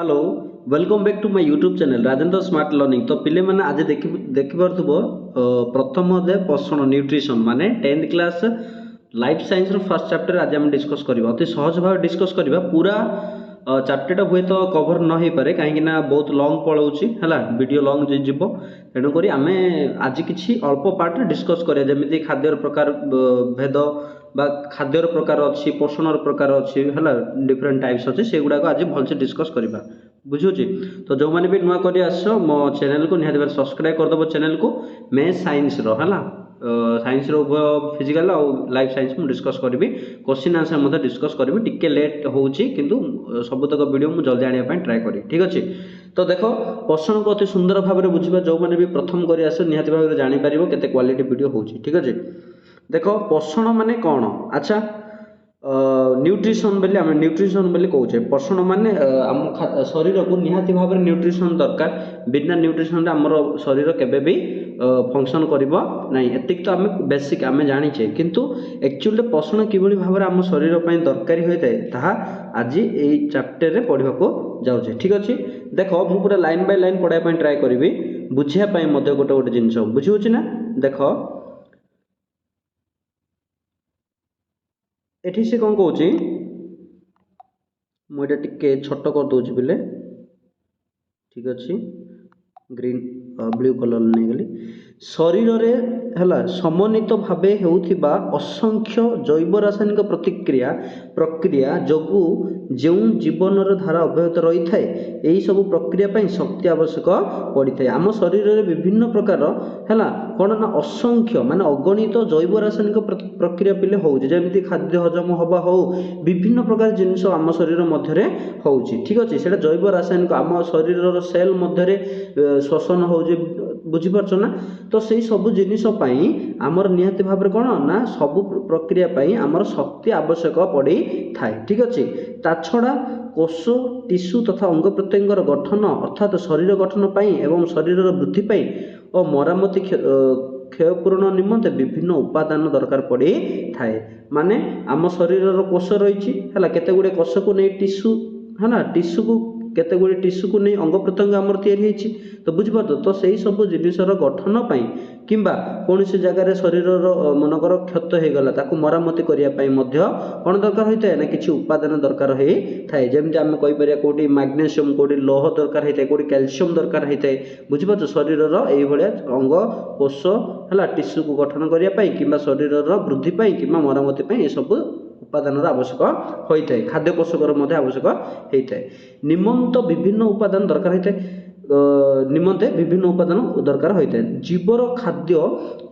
Hello welcome back to my YouTube channel Rajendra smart learning. तो पिले मैंने आज देखिपो प्रथम अध्याय पोषण न्यूट्रिशन माने 10th class life science row first chapter आज हम डिस्कस करबा। अति सहज भाव डिस्कस करबा। पूरा चैप्टरटा हुए तो कवर न हो पारे कहीं बहुत लॉन्ग पलाउची है वीडियो लॉन्ग जीव तेणुक आम आज किसी अल्प पार्ट डिस्कस करिया जेमिति खाद्यर प्रकार भेद बा खाद्यर प्रकार अच्छी पोषण प्रकार अच्छी है डिफरेंट टाइप्स अच्छे से गुड़ाक आज भलसे डिस्कस करवा बुझुची। तो जो मैंने भी नुआ कर आस मो चैनल को निहाती भाव सब्सक्राइब करदेव चैनल को मैं साइंस है साइंस उभय फिजिकल और लाइफ साइंस मुझे डिस्कस करी क्वेश्चन आंसर डिस्कस करी टिके लेट होची किंतु सबुतक वीडियो मुझे जल्दी आने ट्राए करी ठीक अच्छे। तो देख पोषण को अति सुंदर भाव में बुझा जो मैंने भी प्रथम कर आस निहाती भाव जापर केते क्वालिटी वीडियो होची ठीक अच्छे। देख पोषण माने कौन अच्छा न्यूट्रिशन बोली आम न्यूट्रिशन बोली कौचे पोषण माने आम शरीर को निहाती भाव में न्यूट्रिशन दरकार बिना न्यूट्रिशन आमर शरीर केबे भी फंक्शन करिबो नहीं एतिक तो आम बेसिक आम जानिचे किंतु एक्चुअली पोषण किभली भाव में आम शरीर पई दरकारी होइताय ताहा आज एई चैप्टर रे पढिबा को जाउचे ठीक अछि। देखो मु पूरा लाइन बाय लाइन पढाय पई ट्राई करबी बुझिया पई मध्ये गोटे गोटे जिंस बुझि होछि ना। देखो एठी से कौन कौची मुझे टिके छोट कर दूची बिले ठीक अच्छे ग्रीन ब्लू कलर नहीं गली शरीर रे हला समन्वित भावे हेउथिबा असंख्य जैव रासायनिक प्रक्रिया जोगु जो जीवन धारा अव्याहत रही थाए यही सब प्रक्रिया पई शक्ति आवश्यक पड़ी थाए। आम शरीर रे विभिन्न प्रकार है कौन ना असंख्य माने अगणित जैव रासायनिक प्रक्रिया पिले होउछि जेमिति खाद्य हजम हवा हो विभिन्न प्रकार जिनिस आम शरीर मध्य होउछि ठीक अच्छे सेटा जैव रासायनिक आम शरीर सेल मध्य श्वसन होउछि बुझीपारछ ना। तो सही सब जिनिस पई आमर निहाती भाव में कौन ना सब प्रक्रिया पई आमर शक्ति आवश्यक पड़ी थाए ठीक अच्छे। ता छड़ा कोष टिश्यू तथा अंग प्रत्यंगर गठन अर्थात शरीर गठन पई एवं शरीर वृद्धि पई और मरामती क्षयपूरण निमंते विभिन्न उपादान दरकार पड़ी थाए। माने आम शरीर कोष रही है केते गुड़े कोष को नहीं टिश्यू है ना टिश्यू को केते गुड़े टिश्यू को नहीं अंग प्रत्यंग आमर तैयारी होइछि तो बुझिपार तो सही सब जिनिसर गठन पई किंबा कौन सी जगह शरीर मनकर क्षत हो गला ताकू मरामती करने कौन दरकार होता है ना किसी उपादान दरकार होता है जमी आम कहीपर कौटी मैग्नेशियम कौटी लौह दरकार होता है कौटी कैल्शियम दरकार होता है बुझिपार शरीर ये अंग कोष है टिश्यू को गठन करने कि शरीर वृद्धि कि मरामती ये सब उपादान आवश्यक होता है खाद्य पोषकर आवश्यक होता है निमंत विभिन्न उपादान दरकार होता है निमंते विभिन्न उपादान दरकार होता है। जीवर खाद्य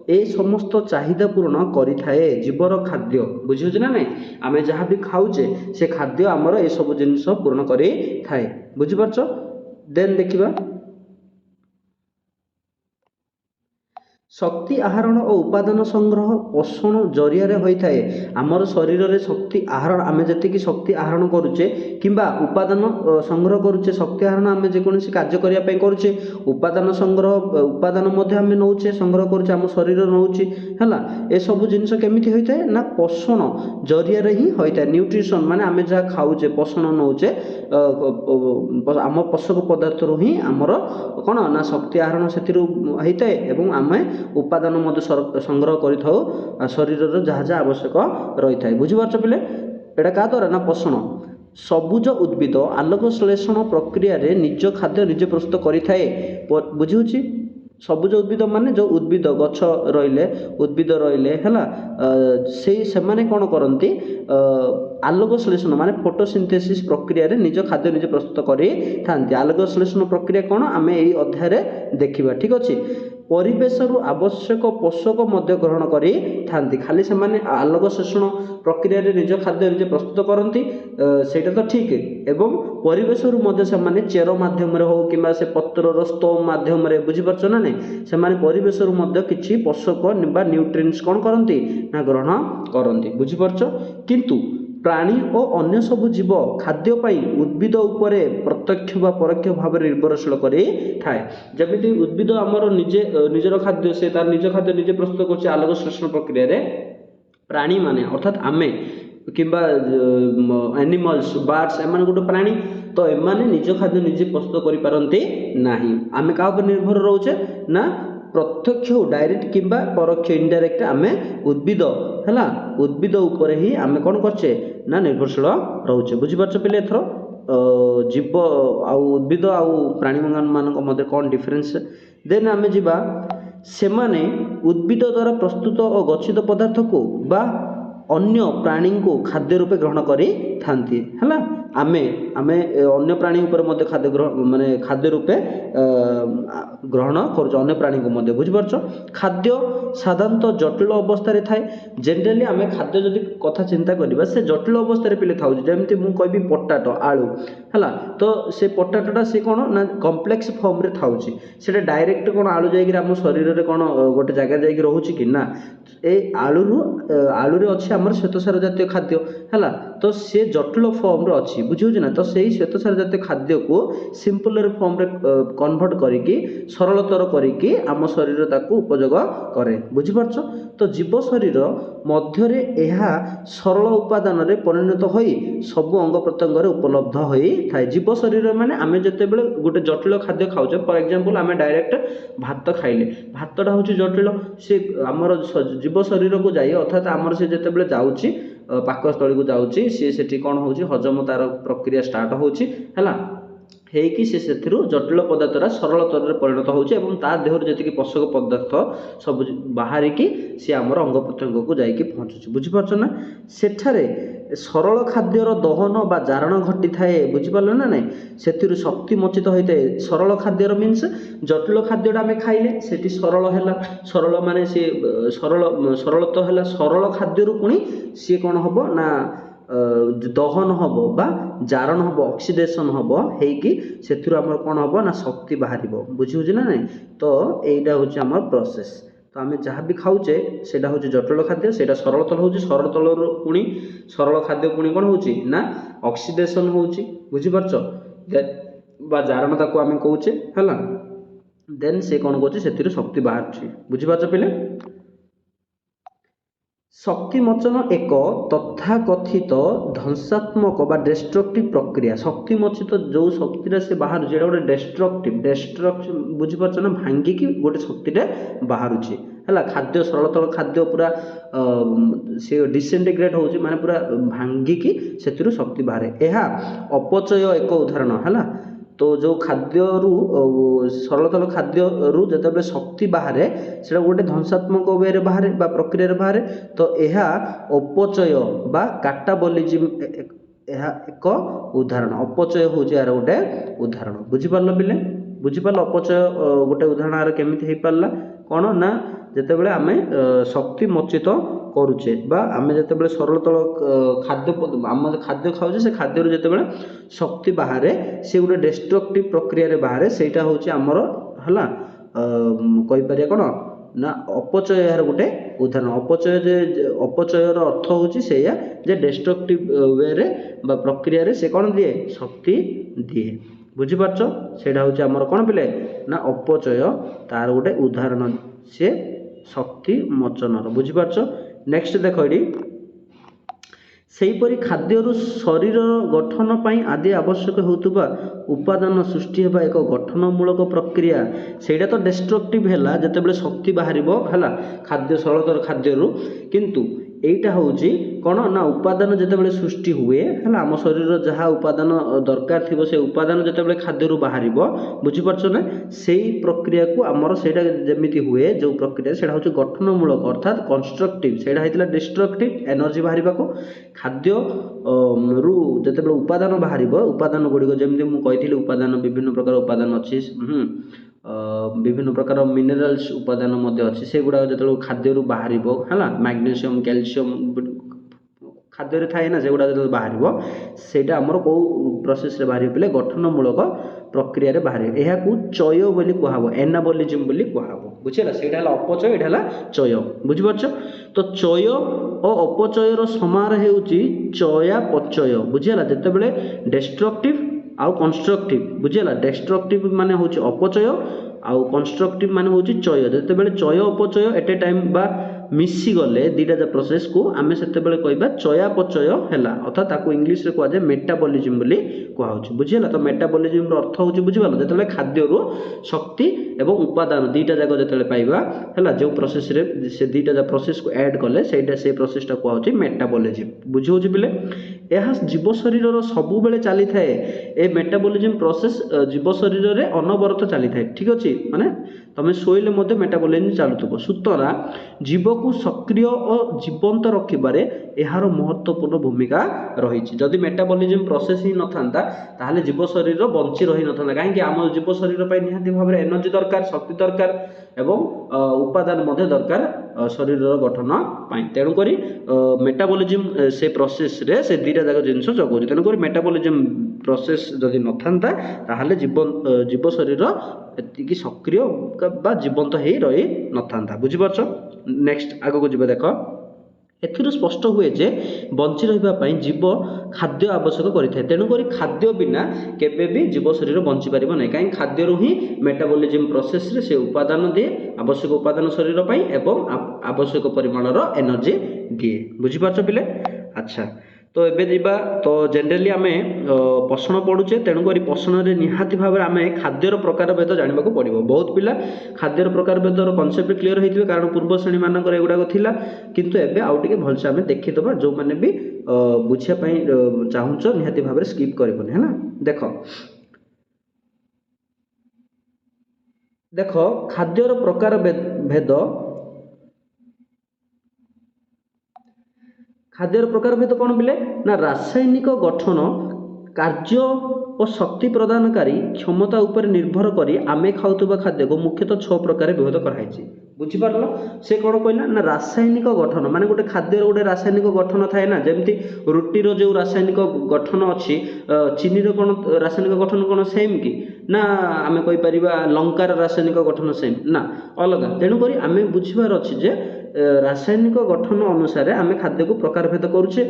ए समस्त चाहिदा पूर्ण करिथाए जीवर खाद्य बुझी ना नहीं आम जहाँ भी खाऊचे से खाद्य आमर ए सब जिनिस पूर्ण करि थाए बुझिपारछ। देन देखिबा शक्ति आहरण और उपादान संग्रह पोषण जरिया होता है आमर शरीर में शक्ति आहरण आम जी शक्ति आहरण करुचे किंबा उपादान संग्रह करुचे शक्ति आहरण आम जेकोसी कार्य करने करुचे उपादान संग्रह उपादान आम नौचे संग्रह करुचे आम शरीर नौची है ए सब जिनिस केमिति होता है ना पोषण जरिया ही होता है न्यूट्रिशन माने आम जहाँ खाऊचे पोषण नौचे आम पोषक पदार्थ ही आमर कौन ना शक्ति आहरण से होता है एवं आम उपादान संग्रह कर शरीर जहाँ जहाँ आवश्यक रही है बुझीपार पे एटा क्या द्वारा ना पोषण सबुज उद्भिद आलोक श्लेषण प्रक्रिया रे निज खाद्य निजे प्रस्तुत करें बुझी सबुज उद्भिद माने जो उद्भिद गछ रहिले उद्भिद रहिले है से माने कौन करती आलोक श्लेषण माने फोटोसिंथेसिस प्रक्रिया रे निज खाद्य निजे प्रस्तुत करी थांती आलोक श्लेषण प्रक्रिया कौन आम यही अध्याय देखा ठीक अच्छे। परिवेश आवश्यक पोषक ग्रहण करी थांती खाली से माने आलोक श्लेषण प्रक्रिया रे निज खाद्य निजे प्रस्तुत करती सेटा तो ठीक एवं परिवेश से चेर माध्यम हो कि पत्र स्तोम माध्यम बुझीपार ना नहीं से परिवेश किसी पोषक न्यूट्रिएंट्स कौन करती ना ग्रहण करती बुझीपार किंतु प्राणी और अन्य सब जीव खाद्य उद्भिद उपरे प्रत्यक्ष व परोक्ष भाव निर्भरशील करे थाए जमी उद्भिद आमर निजे निजर खाद्य से तार निज खाद्य निजे प्रस्तुत कर आलोक श्लेषण प्रक्रिया रे प्राणी माने अर्थात आमे किंबा एनिमल्स बार्ड्स एमान गोटे प्राणी तो एमाने निज खाद्य निजे प्रस्तुत करिपारंती नाही। आमे का उपर निर्भर रोचे ना प्रत्यक्ष डायरेक्ट किंबा परोक्ष इनडायरेक्ट आमे उद्भिद हैला उद्भिद ऊपर ही आमे कोन करछे ना निर्भरशील रोचे। बुझि पारछ पिले एथरो जीव आउ उद्भिद आउ प्राणी मानक मध्य कौन डिफरेन्स। देन आम जीवा सेमाने उद्भिद द्वारा प्रस्तुत और गच्छित पदार्थ को बा अन्य प्राणी को खाद्य रूपे ग्रहण करी थांती है। आमे आमे अन्य प्राणी ऊपर मध्य खाद्य ग्रहण माने खाद्य रूपे ग्रहण कर अन्य प्राणी को मध्य। बुझी पारछ खाद्य साधारणतः जटिल अवस्था रे थाए। जनरली आमे खाद्य जदि कथा चिंता करबा से जटिल अवस्था रे पिले थाउ। जेमति मु कहबी पोटाटो आलू हला तो से पोटाटोटा से कोन ना कॉम्प्लेक्स फॉर्म रे थाउची। सेटा डायरेक्ट कोन आलू जाई कि हम शरीर रे कोन गोटे जगह जाई कि रहूची कि ना ए आलू रे अछि हमर श्वेतसार जातीय खाद्य हला तो से जटिल फॉर्म रे अछि। बुझियो ना तो सेही श्वेतसार जातीय खाद्य को सिंपल फॉर्म रे कन्वर्ट करिकी सरलतर करिकी आम शरीर ताकू उपयोग करे। बुझि पारछ तो जीव शरीर मध्य रे एहा सरल उपादान रे परिणत होई सब अंग प्रत्यंग रे उपलब्ध होई थाए। जीव शरीर माने आमे जते बेले गोटे जटिल खाद्य खाउछे फॉर एग्जांपल आमे डायरेक्ट भात खाइले भातटा होची जटिल से हमर जीव शरीर को जाई अर्थात हमर से जते बेले जाउची पाकस्थली को जाउची सी सेठी कोन होउची हजम तार प्रक्रिया स्टार्ट होउची हैला हेकि से सेथिरु जटिल पदार्थरा सरल तरे परिणत होउची एवं ता देहर जतिकि पोषक पदार्थ सब बाहरी की से हमर अंग प्रत्यंग को जाई कि पहुंचुची। बुझि पारछ ना सेठारे सरल खाद्यर दहन बा जारण घटी थाए। बुझि पारल ना नै सेथिरु शक्ति मोचित होइते। सरल खाद्यर मीन्स जटिल खाद्यटा आमे खाइले सेठी सरल हैला सरल माने से सरल तो हैला सरल खाद्यरु पुणी से कोन हबो ना दहन हबो बा जारण हबो ऑक्सीडेशन हबो हेकि सेथिरु हमर कोन हबो ना शक्ति बाहरिबो। बुझि होछि ना नै तो एइडा होछि हमर प्रोसेस। तो आमे जहाँ भी खाउचे सेटा होछि जटिल खाद्य सेटा सरल तल होछि सरल तलर पुणी सरल खाद्य पुणी कोन होछि ना ऑक्सीडेशन होछि। बुझि पारछ बा जारण ताको आमे कहूचे हैला देन से कोन कहूचे सेथिरु शक्ति बाहरछि। बुझि पारछ पिले शक्ति मोचन एक तथाकथित ध्वंसात्मक बा डिस्ट्रक्टिव प्रक्रिया। शक्ति मोचित जो शक्ति से बाहर जेटा गोटे डिस्ट्रक्टिव बुझी पारछ ना भांगी की गोटे शक्ति बाहरुची हैला खाद्य सरलतल खाद्य पूरा से डिसइंटीग्रेट होउची माने पूरा भांगी की सेतिरु शक्ति बाहरे। एहा अपचय एक उदाहरण हैला तो जो खाद्य सरलतल खाद्य जतबे शक्ति बाहरे सेटा गोटे ध्वंसात्मक वे रे बाहरे बा प्रक्रिया रे बाहरे तो एहा अपचय बा काटाबोलिज्म एहा एक उदाहरण। अपचय होउची यार गोटे उदाहरण। बुझि पारल बिले बुझि पारल अपचय गोटे उदाहरण यार केमिति हे पारला कोन ना जेतेबेले आमे शक्ति मोचित करूचे बा आमे जेतेबेले सरलतल खाद्य आम खाद्य खाउचे से खाद्य रु जेतेबेले शक्ति बाहरे से गोटे डिस्ट्रक्टिव प्रक्रिया रे बाहरे सेटा होउची हमर हला कहि परिया कोन ना अपचय यार गोटे उदाहरण। अपचय जे अपचयर अर्थ होउची सेया जे डिस्ट्रक्टिव वे रे बा प्रक्रिया रे से कोन दिए शक्ति दिए। बुझि पारछ सेटा होउची हमर कोन पिले ना अपचय तार गोटे उदाहरण से शक्ति मोचनर। बुझि पारछ नेक्स्ट देख एडी सेहीपरि खाद्यरु शरीर गठन पाई आदि आवश्यक होतुबा उपादान सृष्टि हेबा एक गठनमूलक प्रक्रिया सेटा तो डिस्ट्रक्टिव हैला जतेबेले शक्ति बाहरिबो हैला खाद्य सरलतर खाद्यरु किंतु एइटा होउची कोन ना उपादान जतेबेले सृष्टि हुए हैला आम शरीर जहा उपादान दरकार थिबो से उपादान जतेबेले खाद्यरु बाहरिबो। बुझि पारछ ना सेही प्रक्रिया को हमर सेटा जेमिति हुए जो प्रक्रिया सेटा होउची गठनमूलक अर्थात कंस्ट्रक्टिव सेटा हैतिला डिस्ट्रक्टिव एनर्जी बाहरिबा को खाद्य रु जतेबेले उपादान बाहरिबो उपादान गुडी जेमिति मु कहिथिली उपादान विभिन्न प्रकार उपादान अछि विभिन्न प्रकार मिनरल्स उपादान मध्य अछि सेगुडा जतेबेले खाद्य रु बाहरिबो हैला मैग्नीशियम कैल्शियम खाद्य रे थाए ना सेगुडा जतेबेले बाहरिबो सेटा हमर को प्रोसेस रे बाहरि पले गठनमूलक प्रक्रिया रे बाहरि एहा को चय बोली कहबो एनाबोलिज्म बोली कहबो। बुझिला सेटा हला अपचय एटा हला चय। बुझि पारछ तो चय और अपचय रो समार हेउची चयापचय। बुझिला जतेबेले डिस्ट्रक्टिव आउ कंस्ट्रक्टिव बुझिला डिस्ट्रक्टिव माने होची अपचय आउ कंस्ट्रक्टिव मान हूँ चय जितेबाला चय अपचय एट ए टाइम बा मिसी गले दीटा जा प्रोसेस को आमे सेतेबेले कहबा चयापचय हैला अर्थात ताको इंग्लिश रे कहजे मेटाबॉलिज्म बोली कहउछि बुझिला। तो मेटाबॉलिज्म रो अर्थ होछि बुझिबालो जेतेबेले खाद्य रो शक्ति एवं उपादान दीटा जाक जेतेबेले पाइबा हैला जो प्रोसेस रे से दीटा जा प्रोसेस को ऐड कले सेटा से प्रोसेस टा कहउछि मेटाबॉलिज्म बुझिहोछि बिले। यह जीव शरीर रो सबु बेले चली थाए ए मेटाबॉलिज्म प्रोसेस जीव शरीर रे अनवरत चली थाए ठीक अछि माने तमे सोइले मध्ये मेटाबॉलिज्म चालुथबो सुतरा जीव को सक्रिय और जीवंत रखिबारे एहार महत्वपूर्ण भूमिका रही। जदि मेटाबॉलिज्म प्रोसेस ही नथांता ताहले जीव शरीर बंची रही नथांता कहीं आम जीव शरीर पर निहाती भाव में एनर्जी दरकार शक्ति दरकार एवं उपादान मध्य दरकार शरीर गठन पाई तेणुक मेटाबॉलिज्म से प्रोसेस रे से दीटा जाक जिनस जगुଛି तेणुक मेटाबॉलिज्म प्रोसेस जदि नथांता ताहले जीव शरीर एतिकी सक्रिय बा जीवंत ही रही नथांता बुझिपारछ। नेक्स्ट आगो को जीव देख एथिरो स्पष्ट हुए जे बंची रहिबा पई जीव खाद्य आवश्यक करिथाय तेणुक खाद्य बिना केबे भी जीव शरीर बंची पारिबो नै कहीं खाद्य रु ही मेटाबॉलिज्म प्रोसेस रे से उपादान दिए आवश्यक उपादान शरीर पई एवं आवश्यक परिमाणर एनर्जी दिए बुझिपारछ पिले। अच्छा तो एबे दिबा तो जनरली आमे पोषण पढुचे तेणुक पोषण रे निहाती भाव में आमे खाद्यर प्रकार भेद जानबा को पड़िबो। बहुत पिला खाद्यर प्रकार भेदर कॉन्सेप्ट क्लियर होइथिबे कारण पूर्व श्रेणी मानकर एगुडा को थिला किंतु एबे आउ टिके भलसे आमे देखि दबा जो माने भी बुझिया पई चाहुचो निहाती भाव में स्किप करबोनी है ना। देखो खाद्यर प्रकार भेद खाद्यर प्रकार भेद कौन बिले ना रासायनिक गठन कार्य और शक्ति प्रदानकारी क्षमता उपर निर्भर करी आमे खाउतबा खाद्य को मुख्यतः 6 प्रकार विभक्त कराई बुझिपारल से कौन कहला ना रासायनिक गठन माने गोटे खाद्यर गोटे रासायनिक गठन थाए ना जमती रुटी रो जो रासायनिक गठन अच्छी चीनी रो कौन रासायनिक गठन कौन सेम कि ना आमे कहि परिबा लंकार रासायनिक गठन सेम ना अलग तेणुक आमे बुझिबार अछि जे रासायनिक गठन अनुसार आमे खाद्य को प्रकार भेद करुचे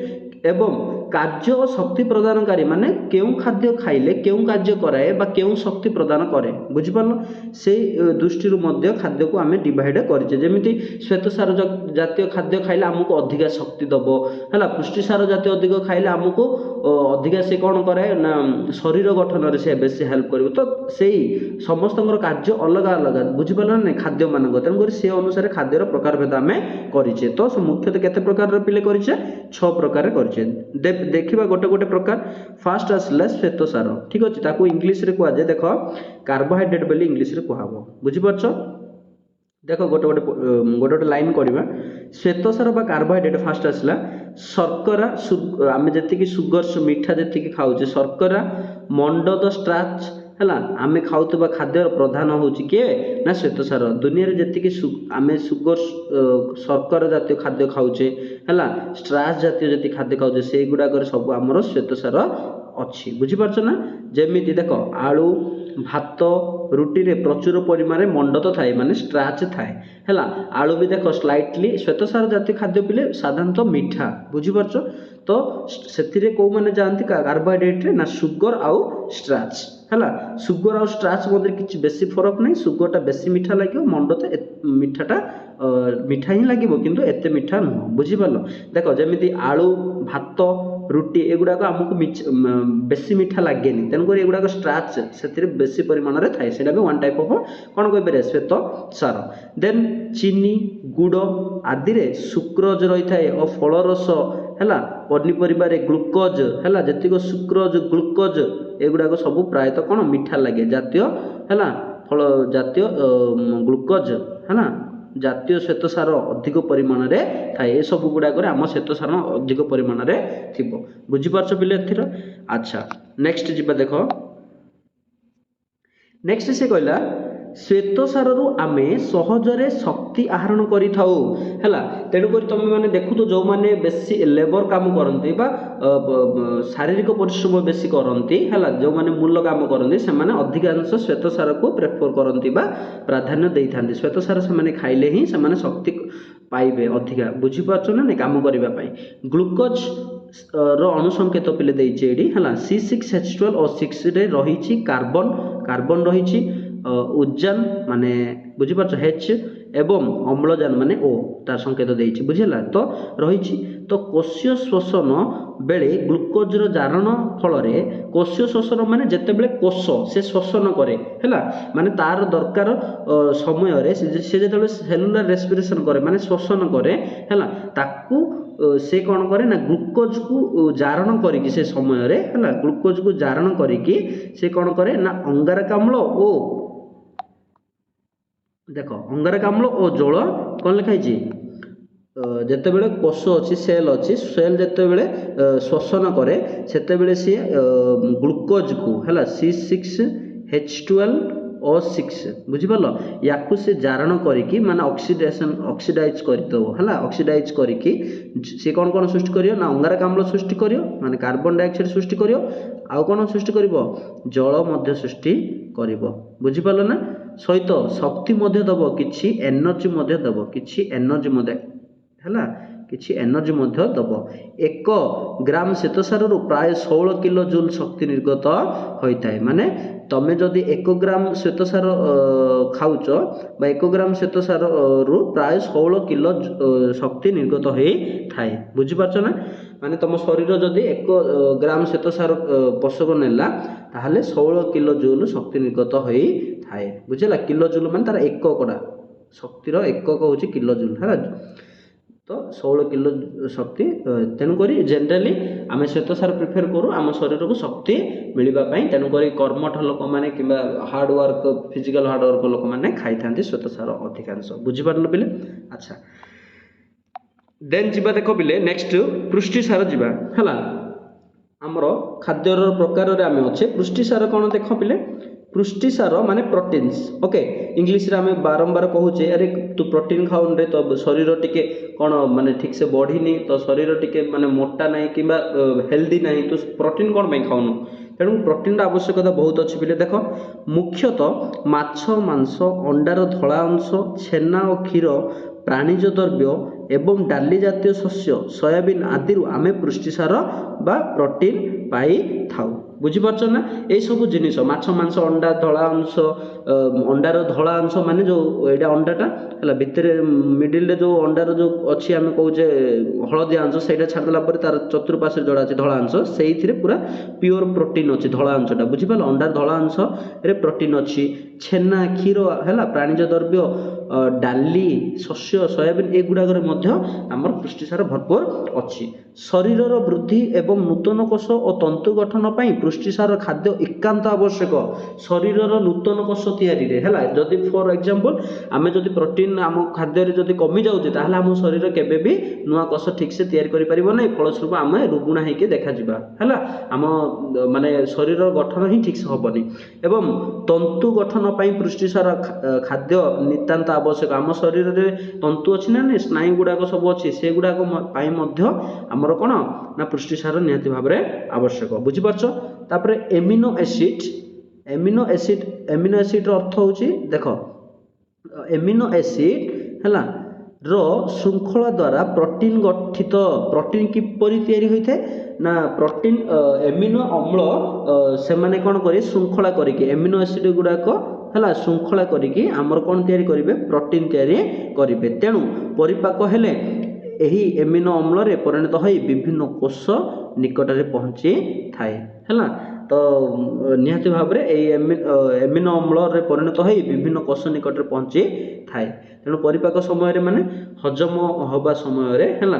एवं कार्य और शक्ति प्रदानकारी माने केउ खाद्य खाइले केउ कार्य कराए बा केउ शक्ति प्रदान करे बुझिपारल से दृष्टि मध्य खाद्य को आमे डिवाइड करिचे जेमिति श्वेतसार जातीय खाद्य खाइले हमको अधिक शक्ति दबो हला पुष्टिसार जातीय अधिक खाइले हमको अधिक से कौन कराए ना शरीर गठन रे से बेसी हेल्प करिवो तो सेही समस्तଙ୍କର कार्य अलग अलग बुझिपारल नै खाद्य मानक तेणुकर से अनुसार खाद्यर प्रकार भेद आमे करिचे तो मुख्यतः केते प्रकार रे पिले करिचे 6 प्रकार करिचे देखिबा गोटे गोटे प्रकार फास्ट आसला श्वेतसार ठीक अछि ताको इंग्लिश रे कहआ जे देखो कार्बोहाइड्रेट बेली इंग्लिश रे कहबो बुझि परछो देखो गोटे गोटे लाइन करबा श्वेतसार बा कार्बोहाइड्रेट फास्ट आसला शर्करा आमे जति की सुगर मीठा जति की खाउचे शर्करा मंडद स्टार्च हला आमे खाउतबा खाद्यर प्रधान होउची के ना श्वेतसार दुनिया रे जति की आमे सुगर शर्करा जातीय खाद्य खाउचे हला स्टार्च जातीय जति खाद्य खाउचे से गुडा कर सब हमर श्वेतसार अच्छी बुझी परछ ना जेमिति देखो आलू भात रुटी रे प्रचुर परिमाण मंडत थाए माने स्टार्च थाए हला आलू भी देखो स्लाइटली श्वेतसार जातीय खाद्य पिले साधारणतः मीठा बुझी परछ तो सेतिरे को माने जानती कार्बोहाइड्रेट रे ना सुगर आउ स्टार्च हला सुगर आउ स्टार्च मध्ये किछि बेसी फरक नै सुगरटा बेसी मीठा लागियो मंडत मीठाटा मीठा ही लागिबो किंतु एते मीठा न बुझी परलो देखो जेमिति आलू भात रुटी एगुडा को हमको बेसी मीठा लागेनी तेणुक एगुडा स्टार्च से बेसी परिमाण रे थाए सेटा भी वन टाइप ऑफ कौन कह पारे श्वेत सार देन चीनी गुड़ आदि रे सुक्रोज रही थाए और फल रस हैला पनीपरिबा रे ग्लूकोज हैला जतिक सुक्रोज ग्लूकोज एगुडा सब प्रायतः कौन मीठा लगे जातीय हैला फल जातीय ग्लूकोज हैला जातीय श्वेतसार अधिक परिमाण रे थाए ए सब गुडा करे आम श्वेतसार अधिक परिमाण रे थिबो बुझि परछ पिले एथिर। अच्छा नेक्स्ट जिबा देखो नेक्स्ट से कहला श्वेतसार रु आमे सहजरे शक्ति आहरण करि थाउ हैला तेणुक तुम माने देखु तो जो माने बेसी लेबर काम करंती बा शारीरिक परिश्रम बेसी करंती हैला जो माने मूल काम करंती से माने अधिकांश श्वेतसार को प्रेफर करंती बा प्राधान्य देई थांती श्वेतसार से माने खाइले ही से माने शक्ति पाइबे अधिका बुझि पाछो ना काम करिबा पई ग्लूकोज रो अणुसंकेत पिले देइचे एडी हला C6H12 और 6 रे रहिछि कार्बन रहिछि ଉଜାନ ମାନେ ବୁଝିପାରୁଛ H ଏବଂ ଅମ୍ଳଜାନ ମାନେ O ତାର ସଂକେତ ଦେଇଛି ବୁଝିଲା। ତ ରହିଛି ତ କୋଷୀୟ ଶ୍ୱସନ ବେଳେ ଗ୍ଲୁକୋଜର ଜାରଣ ଫଳରେ କୋଷୀୟ ଶ୍ୱସନ ମାନେ ଯେତେବେଳେ କୋଷ ସେ ଶ୍ୱସନ କରେ ହେଲା, ମାନେ ତାର ଦରକାର ସମୟରେ ସେ ଯେତେବେଳେ ସେଲୁଲାର ରେସ୍ପିରେସନ କରେ ମାନେ ଶ୍ୱସନ କରେ ହେଲା, ତାକୁ ସେ କ'ଣ କରେ ନା ଗ୍ଲୁକୋଜକୁ ଜାରଣ କରିକି ସେ ସମୟରେ ହେଲା, ଗ୍ଲୁକୋଜକୁ ଜାରଣ କରିକି ସେ କ'ଣ କରେ ନା ଅଙ୍ଗାରକାମ୍ଳ ଓ ଦେଖ ଅଙ୍ଗାରକାମ୍ଳ ଓ ଜଳ କ'ଣ ଲେଖା ହେଇଛି, ଯେତେବେଳେ କୋଷ ଅଛି ସେଲ୍ ଅଛି, ସେଲ୍ ଯେତେବେଳେ ଶ୍ୱସନ କରେ ସେତେବେଳେ ସିଏ ଗ୍ଲୁକୋଜକୁ ହେଲା C6H12O6 ବୁଝିପାରିଲ, ୟାକୁ ସେ ଜାରଣ କରିକି ମାନେ ଅକ୍ସିଡାଇଜ୍ କରିଦେବ ହେଲା, ଅକ୍ସିଡାଇଜ୍ କରିକି ସେ କ'ଣ କ'ଣ ସୃଷ୍ଟି କରିବ ନା ଅଙ୍ଗାରକାମ୍ଳ ସୃଷ୍ଟି କରିବ ମାନେ କାର୍ବନ ଡାଇଅକ୍ସାଇଡ ସୃଷ୍ଟି କରିବ, ଆଉ କ'ଣ ସୃଷ୍ଟି କରିବ ଜଳ ମଧ୍ୟ ସୃଷ୍ଟି କରିବ ବୁଝିପାରିଲ ନା, ସହିତ ଶକ୍ତି ମଧ୍ୟ ଦେବ, କିଛି ଏନର୍ଜି ମଧ୍ୟ ଦେବ, କିଛି ଏନର୍ଜି ମଧ୍ୟ ହେଲା, କିଛି ଏନର୍ଜି ମଧ୍ୟ ଦେବ। 1 ଗ୍ରାମ ଶ୍ୱେତସାରରୁ ପ୍ରାୟ 16 କିଲୋ ଜୁଲ୍ ଶକ୍ତି ନିର୍ଗତ ହୋଇଥାଏ, ମାନେ ତମେ ଯଦି 1 ଗ୍ରାମ ଶ୍ୱେତସାର ଖାଉଛ ବା 1 ଗ୍ରାମ ଶ୍ୱେତସାରରୁ ପ୍ରାୟ 16 କିଲୋ ଶକ୍ତି ନିର୍ଗତ ହୋଇଥାଏ ବୁଝିପାରୁଛ ନା, ମାନେ ତମ ଶରୀର ଯଦି 1 ଗ୍ରାମ ଶ୍ୱେତସାର ପୋଷକ ନେଲା ତାହେଲେ 16 କିଲୋ ଜୁଲ୍ ଶକ୍ତି ନିର୍ଗତ ହୋଇଥାଏ ବୁଝିଲା। କିଲୋ ଜୁଲ୍ ମାନେ ତାର ଏକକଟା, ଶକ୍ତିର ଏକକ ହେଉଛି କିଲୋ ଜୁଲ୍ ହେଲା, ତ 16 କିଲୋ ଶକ୍ତି, ତେଣୁକରି ଜେନେରାଲି ଆମେ ଶ୍ୱେତସାର ପ୍ରିଫେର କରୁ ଆମ ଶରୀରକୁ ଶକ୍ତି ମିଳିବା ପାଇଁ, ତେଣୁକରି କର୍ମଠ ଲୋକମାନେ କିମ୍ବା ହାର୍ଡୱାର୍କ ଫିଜିକାଲ ହାର୍ଡୱାର୍କ ଲୋକମାନେ ଖାଇଥାନ୍ତି ଶ୍ୱେତସାର ଅଧିକାଂଶ ବୁଝିପାରିଲ ପିଲେ। ଆଚ୍ଛା ଦେନ୍ ଯିବା ଦେଖ ପିଲେ ନେକ୍ସଟ ପୃଷ୍ଟିସାର ଯିବା ହେଲା, ଆମର ଖାଦ୍ୟର ପ୍ରକାରରେ ଆମେ ଅଛେ ପୃଷ୍ଟିସାର କ'ଣ ଦେଖ ପିଲେ, ପୃଷ୍ଟିସାର ମାନେ ପ୍ରୋଟିନ୍ସ ଓକେ, ଇଂଲିଶରେ ଆମେ ବାରମ୍ବାର କହୁଛେ ଆରେ ତୁ ପ୍ରୋଟିନ୍ ଖାଉନରେ ତ ଶରୀର ଟିକେ କ'ଣ ମାନେ ଠିକ୍ସେ ବଢ଼ିନି, ତ ଶରୀର ଟିକେ ମାନେ ମୋଟା ନାହିଁ କିମ୍ବା ହେଲ୍ଦି ନାହିଁ, ତୁ ପ୍ରୋଟିନ୍ କ'ଣ ପାଇଁ ଖାଉନୁ, ତେଣୁ ପ୍ରୋଟିନ୍ର ଆବଶ୍ୟକତା ବହୁତ ଅଛି ପିଲେ। ଦେଖ ମୁଖ୍ୟତଃ ମାଛ ମାଂସ ଅଣ୍ଡାର ଧଳା ଅଂଶ ଛେନା ଓ କ୍ଷୀର ପ୍ରାଣୀଜ ଦ୍ରବ୍ୟ ଏବଂ ଡାଲି ଜାତୀୟ ଶସ୍ୟ ସୋୟାବିନ୍ ଆଦିରୁ ଆମେ ପୃଷ୍ଟିସାର ବା ପ୍ରୋଟିନ୍ ପାଇଥାଉ ବୁଝିପାରୁଛ ନା, ଏଇସବୁ ଜିନିଷ ମାଛ ମାଂସ ଅଣ୍ଡା ଧଳା ଅଂଶ, ଅଣ୍ଡାର ଧଳା ଅଂଶ ମାନେ ଯେଉଁ ଏଇଟା ଅଣ୍ଡାଟା ହେଲା, ଭିତରେ ମିଡ଼ିଲରେ ଯେଉଁ ଅଣ୍ଡାର ଯେଉଁ ଅଛି ଆମେ କହୁଛେ ହଳଦିଆ ଅଂଶ, ସେଇଟା ଛାଡ଼ିଦେଲା ପରେ ତାର ଚତୁର୍ପାର୍ଶ୍ୱରେ ଯୋଉଟା ଅଛି ଧଳା ଅଂଶ, ସେଇଥିରେ ପୁରା ପିଓର ପ୍ରୋଟିନ୍ ଅଛି ଧଳା ଅଂଶଟା ବୁଝିପାରିଲ, ଅଣ୍ଡାର ଧଳା ଅଂଶରେ ପ୍ରୋଟିନ୍ ଅଛି, ଛେନା କ୍ଷୀର ହେଲା ପ୍ରାଣୀଜ ଦ୍ରବ୍ୟ ଡାଲି ଶସ୍ୟ ସୋୟାବିନ୍ ଏଗୁଡ଼ାକରେ ମଧ୍ୟ ଆମର ପୃଷ୍ଟିସାର ଭରପୁର ଅଛି। ଶରୀରର ବୃଦ୍ଧି ଏବଂ ନୂତନ କୋଷ ଓ ତନ୍ତୁ ଗଠନ ପାଇଁ ପୃଷ୍ଟିସାର ଖାଦ୍ୟ ଏକାନ୍ତ ଆବଶ୍ୟକ, ଶରୀରର ନୂତନ କୋଷ ତିଆରିରେ ହେଲା, ଯଦି ଫର ଏକ୍ଜାମ୍ପଲ ଆମେ ଯଦି ପ୍ରୋଟିନ୍ ଆମ ଖାଦ୍ୟରେ ଯଦି କମି ଯାଉଛି ତାହେଲେ ଆମ ଶରୀର କେବେ ବି ନୂଆ କୋଷ ଠିକ୍ସେ ତିଆରି କରିପାରିବ ନାହିଁ, ଫଳସ୍ୱରୂପ ଆମେ ରୁଗୁଣା ହେଇକି ଦେଖାଯିବା ହେଲା, ଆମ ମାନେ ଶରୀର ଗଠନ ହିଁ ଠିକ୍ସେ ହେବନି। ଏବଂ ତନ୍ତୁ ଗଠନ ପାଇଁ ପୃଷ୍ଟିସାର ଖାଦ୍ୟ ନିତାନ୍ତ ଆବଶ୍ୟକ, ଆମ ଶରୀରରେ ତନ୍ତୁ ଅଛି ନା ନାହିଁ, ସ୍ନାୟୁ ଗୁଡ଼ାକ ସବୁ ଅଛି, ସେଗୁଡ଼ାକ ପାଇଁ ମଧ୍ୟ ଆମର କ'ଣ ନା ପୃଷ୍ଟିସାର ନିହାତି ଭାବରେ ଆବଶ୍ୟକ ବୁଝିପାରୁଛ। ତାପରେ ଏମିନୋ ଏସିଡ୍ର ଅର୍ଥ ହେଉଛି ଦେଖ ଏମିନୋ ଏସିଡ୍ ହେଲା ର ଶୃଙ୍ଖଳା ଦ୍ୱାରା ପ୍ରୋଟିନ୍ ଗଠିତ, ପ୍ରୋଟିନ୍ କିପରି ତିଆରି ହୋଇଥାଏ ନା ପ୍ରୋଟିନ୍ ଏମିନୋ ଅମ୍ଳ ସେମାନେ କ'ଣ କରିବେ ଶୃଙ୍ଖଳା କରିକି ଏମିନୋ ଏସିଡ୍ ଗୁଡ଼ାକ ହେଲା ଶୃଙ୍ଖଳା କରିକି ଆମର କ'ଣ ତିଆରି କରିବେ ପ୍ରୋଟିନ୍ ତିଆରି କରିବେ, ତେଣୁ ପରିପାକ ହେଲେ ଏହି ଏମିନୋ ଅମ୍ଳରେ ପରିଣତ ହୋଇ ବିଭିନ୍ନ କୋଷ ନିକଟରେ ପହଞ୍ଚିଥାଏ ହେଲା, ତ ନିହାତି ଭାବରେ ଏଇ ଏମିନୋ ଅମ୍ଳରେ ପରିଣତ ହୋଇ ବିଭିନ୍ନ କୋଷ ନିକଟରେ ପହଞ୍ଚିଥାଏ, ତେଣୁ ପରିପାକ ସମୟରେ ମାନେ ହଜମ ହେବା ସମୟରେ ହେଲା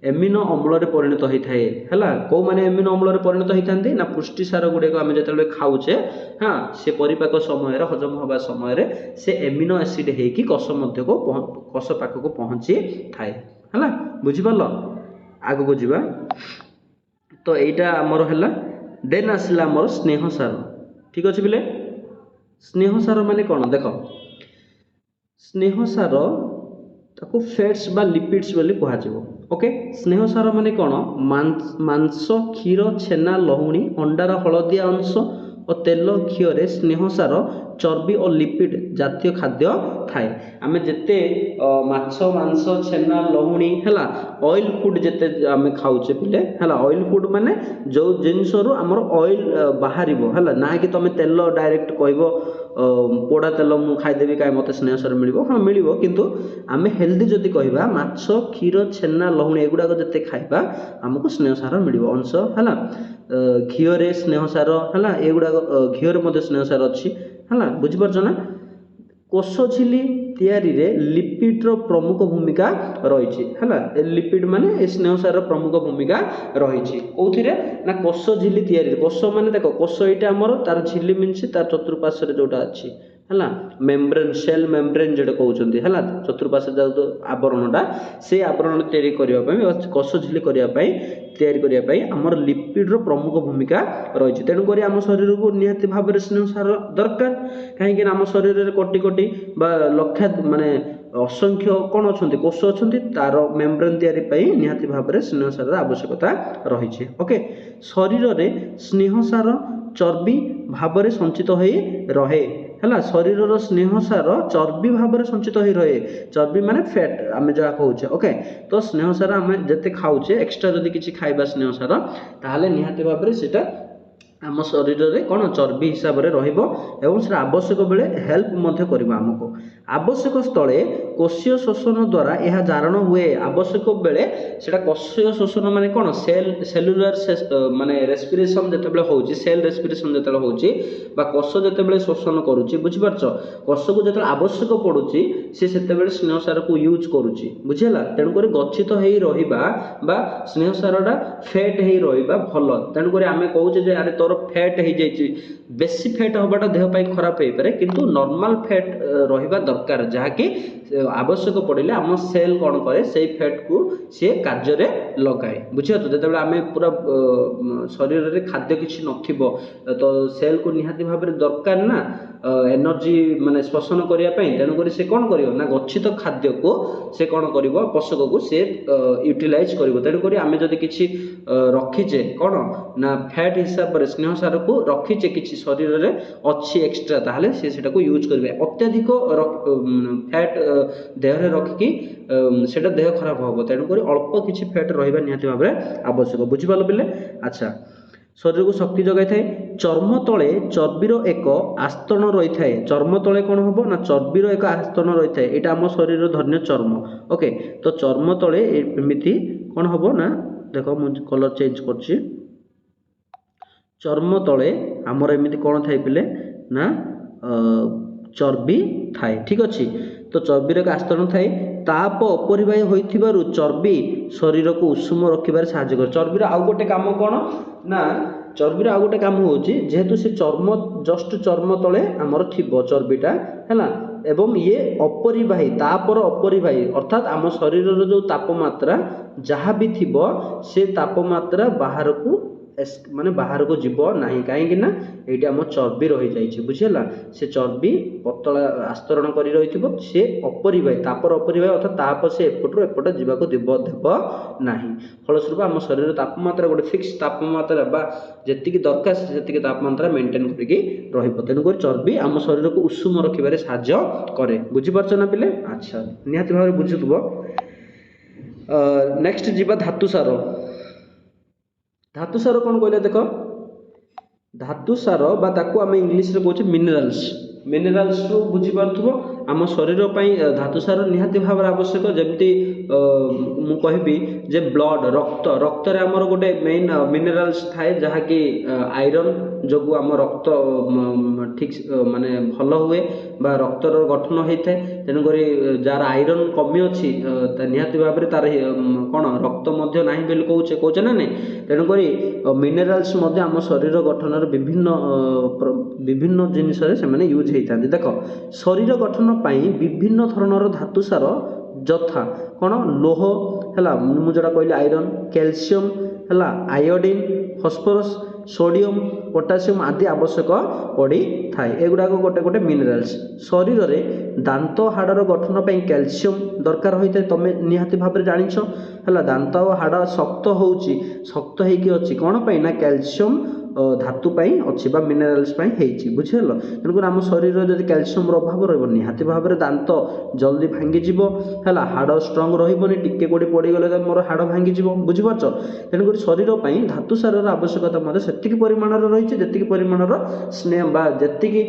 ଏମିନୋ ଅମ୍ଳରେ ପରିଣତ ହୋଇଥାଏ ହେଲା, କେଉଁମାନେ ଏମିନୋ ଅମ୍ଳରେ ପରିଣତ ହୋଇଥାନ୍ତି ନା ପୃଷ୍ଟିସାର ଗୁଡ଼ିକ ଆମେ ଯେତେବେଳେ ଖାଉଛେ ହଁ ସେ ପରିପାକ ସମୟରେ ହଜମ ହେବା ସମୟରେ ସେ ଏମିନୋ ଏସିଡ୍ ହେଇକି କୋଷ ମଧ୍ୟକୁ କୋଷ ପାଖକୁ ପହଞ୍ଚିଥାଏ ହେଲା ବୁଝିପାରିଲ। ଆଗକୁ ଯିବା ତ ଏଇଟା ଆମର ହେଲା, ଦେନ୍ ଆସିଲା ଆମର ସ୍ନେହସାର ଠିକ୍ ଅଛି ପିଲେ। ସ୍ନେହସାର ମାନେ କ'ଣ ଦେଖ, ସ୍ନେହସାର ତାକୁ ଫ୍ୟାଟ୍ସ ବା ଲିପିଡ୍ସ ବୋଲି କୁହାଯିବ ଓକେ। ସ୍ନେହସାର ମାନେ କ'ଣ, ମାଂସ କ୍ଷୀର ଛେନା ଲହୁଣୀ ଅଣ୍ଡାର ହଳଦିଆ ଅଂଶ ଓ ତେଲ ଘିଅରେ ସ୍ନେହସାର ଚର୍ବି ଓ ଲିପିଡ୍ ଜାତୀୟ ଖାଦ୍ୟ ଥାଏ। ଆମେ ଯେତେ ମାଛ ମାଂସ ଛେନା ଲହୁଣୀ ହେଲା ଅଏଲ୍ ଫୁଡ୍ ଯେତେ ଆମେ ଖାଉଛେ ପିଲେ ହେଲା, ଅଏଲ୍ ଫୁଡ୍ ମାନେ ଯେଉଁ ଜିନିଷରୁ ଆମର ଅଏଲ୍ ବାହାରିବ ହେଲା, ନା କି ତମେ ତେଲ ଡାଇରେକ୍ଟ କହିବ ପୋଡ଼ା ତେଲ ମୁଁ ଖାଇଦେବି କାହିଁ ମୋତେ ସ୍ନେହସାର ମିଳିବ, ହଁ ମିଳିବ, କିନ୍ତୁ ଆମେ ହେଲ୍ଦି ଯଦି କହିବା ମାଛ କ୍ଷୀର ଛେନା ଲହୁଣୀ ଏଗୁଡ଼ାକ ଯେତେ ଖାଇବା ଆମକୁ ସ୍ନେହସାର ମିଳିବ ଅଂଶ ହେଲା। ଘିଅରେ ସ୍ନେହସାର ହେଲା, ଏଗୁଡ଼ାକ ଘିଅରେ ମଧ୍ୟ ସ୍ନେହସାର ଅଛି ହେଲା, ବୁଝିପାରୁଛ ନା। କୋଷ ଝିଲ୍ଲି ତିଆରିରେ ଲିପିଡ୍ର ପ୍ରମୁଖ ଭୂମିକା ରହିଛି ହେଲା, ଲିପିଡ୍ ମାନେ ଏ ସ୍ନେହସାରର ପ୍ରମୁଖ ଭୂମିକା ରହିଛି କେଉଁଥିରେ ନା କୋଷ ଝିଲ୍ଲି ତିଆରିରେ। କୋଷ ମାନେ ଦେଖ କୋଷ ଏଇଟା ଆମର, ତାର ଝିଲ୍ଲି ମିନ୍ସ ତାର ଚତୁଃପାର୍ଶ୍ୱରେ ଯେଉଁଟା ଅଛି ହେଲା, ମେମ୍ବ୍ରେନ୍ ସେଲ୍ ମେମ୍ବ୍ରେନ୍ ଯେଉଁଟା କହୁଛନ୍ତି ହେଲା, ଚତୁଃପାର୍ଶ୍ୱରେ ଯେଉଁ ଆବରଣଟା, ସେଇ ଆବରଣ ତିଆରି କରିବା ପାଇଁ କୋଷ ଝିଲ୍ଲି କରିବା ପାଇଁ ତିଆରି କରିବା ପାଇଁ ଆମର ଲିପିଡ୍ର ପ୍ରମୁଖ ଭୂମିକା ରହିଛି। ତେଣୁକରି ଆମ ଶରୀରକୁ ନିହାତି ଭାବରେ ସ୍ନେହସାର ଦରକାର, କାହିଁକିନା ଆମ ଶରୀରରେ କୋଟି କୋଟି ବା ଲକ୍ଷ ମାନେ ଅସଂଖ୍ୟ କ'ଣ ଅଛନ୍ତି କୋଷ ଅଛନ୍ତି, ତାର ମେମ୍ବ୍ରେନ୍ ତିଆରି ପାଇଁ ନିହାତି ଭାବରେ ସ୍ନେହସାରର ଆବଶ୍ୟକତା ରହିଛି। ଓକେ, ଶରୀରରେ ସ୍ନେହସାର ଚର୍ବି ଭାବରେ ସଞ୍ଚିତ ହୋଇ ରହେ ହେଲା, ଶରୀରର ସ୍ନେହସାର ଚର୍ବି ଭାବରେ ସଞ୍ଚିତ ହୋଇ ରହେ, ଚର୍ବି ମାନେ ଫ୍ୟାଟ୍ ଆମେ ଯାହା କହୁଛେ। ଓକେ, ତ ସ୍ନେହସାର ଆମେ ଯେତେ ଖାଉଛେ ଏକ୍ସଟ୍ରା ଯଦି କିଛି ଖାଇବା ସ୍ନେହସାର, ତାହେଲେ ନିହାତି ଭାବରେ ସେଟା ଆମ ଶରୀରରେ କ'ଣ ଚର୍ବି ହିସାବରେ ରହିବ ଏବଂ ସେଟା ଆବଶ୍ୟକ ବେଳେ ହେଲ୍ପ ମଧ୍ୟ କରିବ ଆମକୁ। ଆବଶ୍ୟକ ସ୍ଥଳେ କୋଷୀୟ ଶୋଷଣ ଦ୍ୱାରା ଏହା ଜାରଣ ହୁଏ। ଆବଶ୍ୟକ ବେଳେ ସେଟା କୋଷୀୟ ଶୋଷଣ ମାନେ କ'ଣ ସେଲୁଲାର ମାନେ ରେସ୍ପିରେସନ୍ ଯେତେବେଳେ ହେଉଛି, ସେଲ୍ ରେସ୍ପିରେସନ୍ ଯେତେବେଳେ ହେଉଛି ବା କୋଷ ଯେତେବେଳେ ଶୋଷଣ କରୁଛି, ବୁଝିପାରୁଛ, କୋଷକୁ ଯେତେବେଳେ ଆବଶ୍ୟକ ପଡ଼ୁଛି ସେ ସେତେବେଳେ ସ୍ନେହସାରକୁ ୟୁଜ୍ କରୁଛି, ବୁଝିହେଲା। ତେଣୁକରି ଗଚ୍ଛିତ ହେଇ ରହିବା ବା ସ୍ନେହସାରଟା ଫ୍ୟାଟ୍ ହେଇ ରହିବା ଭଲ। ତେଣୁକରି ଆମେ କହୁଛେ ଯେ ଆରେ ତୋର ଫ୍ୟାଟ୍ ହେଇଯାଇଛି, ବେଶୀ ଫ୍ୟାଟ୍ ହେବାଟା ଦେହ ପାଇଁ ଖରାପ ହେଇପାରେ, କିନ୍ତୁ ନର୍ମାଲ ଫ୍ୟାଟ୍ ରହିବା ଦରକାର, ଯାହାକି ଆବଶ୍ୟକ ପଡ଼ିଲେ ଆମ ସେଲ୍ କ'ଣ କରେ ସେଇ ଫ୍ୟାଟ୍କୁ ସିଏ କାର୍ଯ୍ୟରେ ଲଗାଏ, ବୁଝିପାରୁଛ। ଯେତେବେଳେ ଆମେ ପୁରା ଶରୀରରେ ଖାଦ୍ୟ କିଛି ନଥିବ ତ ସେଲ୍କୁ ନିହାତି ଭାବରେ ଦରକାର ନା ଏନର୍ଜି ମାନେ ଶୋଷଣ କରିବା ପାଇଁ, ତେଣୁକରି ସେ କ'ଣ କରିବ ନା ଗଚ୍ଛିତ ଖାଦ୍ୟକୁ ସେ କ'ଣ କରିବ ପୋଷକକୁ ସେ ୟୁଟିଲାଇଜ୍ କରିବ। ତେଣୁକରି ଆମେ ଯଦି କିଛି ରଖିଛେ କ'ଣ ନା ଫ୍ୟାଟ୍ ହିସାବରେ ସ୍ନେହସାରକୁ ରଖିଛେ କିଛି ଶରୀରରେ ଅଛି ଏକ୍ସଟ୍ରା, ତାହେଲେ ସେ ସେଟାକୁ ୟୁଜ୍ କରିବେ। ଅତ୍ୟଧିକ ଫ୍ୟାଟ୍ ଦେହରେ ରଖିକି ସେଟା ଦେହ ଖରାପ ହେବ, ତେଣୁକରି ଅଳ୍ପ କିଛି ଫ୍ୟାଟ୍ ରହିବା ନିହାତି ଭାବରେ ଆବଶ୍ୟକ, ବୁଝିପାରିଲ ପିଲେ। ଆଚ୍ଛା, ଶରୀରକୁ ଶକ୍ତି ଯୋଗାଇଥାଏ। ଚର୍ମ ତଳେ ଚର୍ବିର ଏକ ଆସ୍ତରଣ ରହିଥାଏ। ଚର୍ମ ତଳେ କ'ଣ ହେବ ନା ଚର୍ବିର ଏକ ଆସ୍ତରଣ ରହିଥାଏ, ଏଇଟା ଆମ ଶରୀରର ଧନ୍ୟ ଚର୍ମ। ଓକେ, ତ ଚର୍ମ ତଳେ ଏମିତି କ'ଣ ହେବ ନା, ଦେଖ ମୁଁ କଲର୍ ଚେଞ୍ଜ କରୁଛି, ଚର୍ମ ତଳେ ଆମର ଏମିତି କ'ଣ ଥାଏ ପିଲେ ନା ଚର୍ବି ଥାଏ, ଠିକ୍ ଅଛି। ତ ଚର୍ବିର ଏକ ଆସ୍ତରଣ ଥାଏ, ତାପ ଅପରିବାହୀ ହୋଇଥିବାରୁ ଚର୍ବି ଶରୀରକୁ ଉଷୁମ ରଖିବାରେ ସାହାଯ୍ୟ କରେ। ଚର୍ବିର ଆଉ ଗୋଟେ କାମ କ'ଣ ନା, ଚର୍ବିର ଆଉ ଗୋଟେ କାମ ହେଉଛି, ଯେହେତୁ ସେ ଚର୍ମ ଜଷ୍ଟ ଚର୍ମ ତଳେ ଆମର ଥିବ ଚର୍ବିଟା ହେଲା, ଏବଂ ଇଏ ଅପରିବାହୀ, ତାପର ଅପରିବାହୀ ଅର୍ଥାତ୍ ଆମ ଶରୀରର ଯେଉଁ ତାପମାତ୍ରା ଯାହା ବି ଥିବ ସେ ତାପମାତ୍ରା ବାହାରକୁ ମାନେ ବାହାରକୁ ଯିବ ନାହିଁ, କାହିଁକି ନା ଏଇଠି ଆମ ଚର୍ବି ରହିଯାଇଛି, ବୁଝିହେଲା। ସେ ଚର୍ବି ପତଳା ଆସ୍ତରଣ କରି ରହିଥିବ, ସେ ଅପରିବାହୀ, ତାପର ଅପରିବାହୀ ଅର୍ଥାତ୍ ତାପ ସେ ଏପଟରୁ ଏପଟ ଯିବାକୁ ଦେବ ନାହିଁ। ଫଳସ୍ୱରୂପ ଆମ ଶରୀରର ତାପମାତ୍ରା ଗୋଟେ ଫିକ୍ସ ତାପମାତ୍ରା ବା ଯେତିକି ଦରକାର ସେତିକି ତାପମାତ୍ରା ମେଣ୍ଟେନ୍ କରିକି ରହିବ। ତେଣୁକରି ଚର୍ବି ଆମ ଶରୀରକୁ ଉଷୁମ ରଖିବାରେ ସାହାଯ୍ୟ କରେ, ବୁଝିପାରୁଛ ନା ପିଲେ। ଆଚ୍ଛା, ନିହାତି ଭାବରେ ବୁଝୁଥିବ। ନେକ୍ସଟ ଯିବା ଧାତୁସାର। ଧାତୁସାର କ'ଣ କହିଲେ ଦେଖ, ଧାତୁସାର ବା ତାକୁ ଆମେ ଇଂଲିଶରେ କହୁଛେ ମିନେରାଲ୍ସ। ମିନେରାଲ୍ସରୁ ବୁଝିପାରୁଥିବ ଆମ ଶରୀର ପାଇଁ ଧାତୁସାର ନିହାତି ଭାବରେ ଆବଶ୍ୟକ। ଯେମିତି ମୁଁ କହିବି ଯେ ବ୍ଲଡ଼, ରକ୍ତରେ ଆମର ଗୋଟେ ମେନ୍ ମିନେରାଲ୍ସ ଥାଏ, ଯାହାକି ଆଇରନ୍ ଯୋଗୁଁ ଆମ ରକ୍ତ ଠିକ୍ ମାନେ ଭଲ ହୁଏ ବା ରକ୍ତର ଗଠନ ହୋଇଥାଏ। ତେଣୁକରି ଯାହାର ଆଇରନ୍ କମି ଅଛି ନିହାତି ଭାବରେ ତାର କ'ଣ ରକ୍ତ ମଧ୍ୟ ନାହିଁ ବୋଲି କହୁଛେ ନା ନାହିଁ। ତେଣୁକରି ମିନେରାଲ୍ସ ମଧ୍ୟ ଆମ ଶରୀର ଗଠନର ବିଭିନ୍ନ ଜିନିଷରେ ସେମାନେ ୟୁଜ୍ ହେଇଥାନ୍ତି। ଦେଖ, ଶରୀର ଗଠନ ପାଇଁ ବିଭିନ୍ନ ଧରଣର ଧାତୁସାର ଯଥା କ'ଣ ଲୌହ ହେଲା, ମୁଁ ଯେଉଁଟା କହିଲି ଆଇରନ୍, କ୍ୟାଲସିୟମ୍ ହେଲା, ଆୟୋଡିନ୍, ଫସ୍ଫରସ୍, ସୋଡ଼ିୟମ୍, ପୋଟାସିୟମ୍ ଆଦି ଆବଶ୍ୟକ ପଡ଼ିଥାଏ। ଏଗୁଡ଼ାକ ଗୋଟେ ଗୋଟେ ମିନେରାଲ୍ସ। ଶରୀରରେ ଦାନ୍ତ ହାଡ଼ର ଗଠନ ପାଇଁ କ୍ୟାଲସିୟମ୍ ଦରକାର ହୋଇଥାଏ, ତମେ ନିହାତି ଭାବରେ ଜାଣିଛ ହେଲା। ଦାନ୍ତ ଆଉ ହାଡ଼ ଶକ୍ତ ହେଇକି ଅଛି କ'ଣ ପାଇଁ ନା କ୍ୟାଲସିୟମ୍ ଧାତୁ ପାଇଁ ଅଛି ବା ମିନେରାଲ୍ସ ପାଇଁ ହେଇଛି, ବୁଝିଗଲ। ତେଣୁକରି ଆମ ଶରୀରରେ ଯଦି କ୍ୟାଲସିୟମର ଅଭାବ ରହିବ ନିହାତି ଭାବରେ ଦାନ୍ତ ଜଲ୍ଦି ଭାଙ୍ଗିଯିବ ହେଲା, ହାଡ଼ ଷ୍ଟ୍ରଙ୍ଗ ରହିବନି, ଟିକେ କୋଉଠି ପଡ଼ିଗଲେ ମୋର ହାଡ଼ ଭାଙ୍ଗିଯିବ, ବୁଝିପାରୁଛ। ତେଣୁକରି ଶରୀର ପାଇଁ ଧାତୁ ସାରର ଆବଶ୍ୟକତା ମଧ୍ୟ ସେତିକି ପରିମାଣର ରହିଛି ଯେତିକି ପରିମାଣର ସ୍ନେହ ବା ଯେତିକି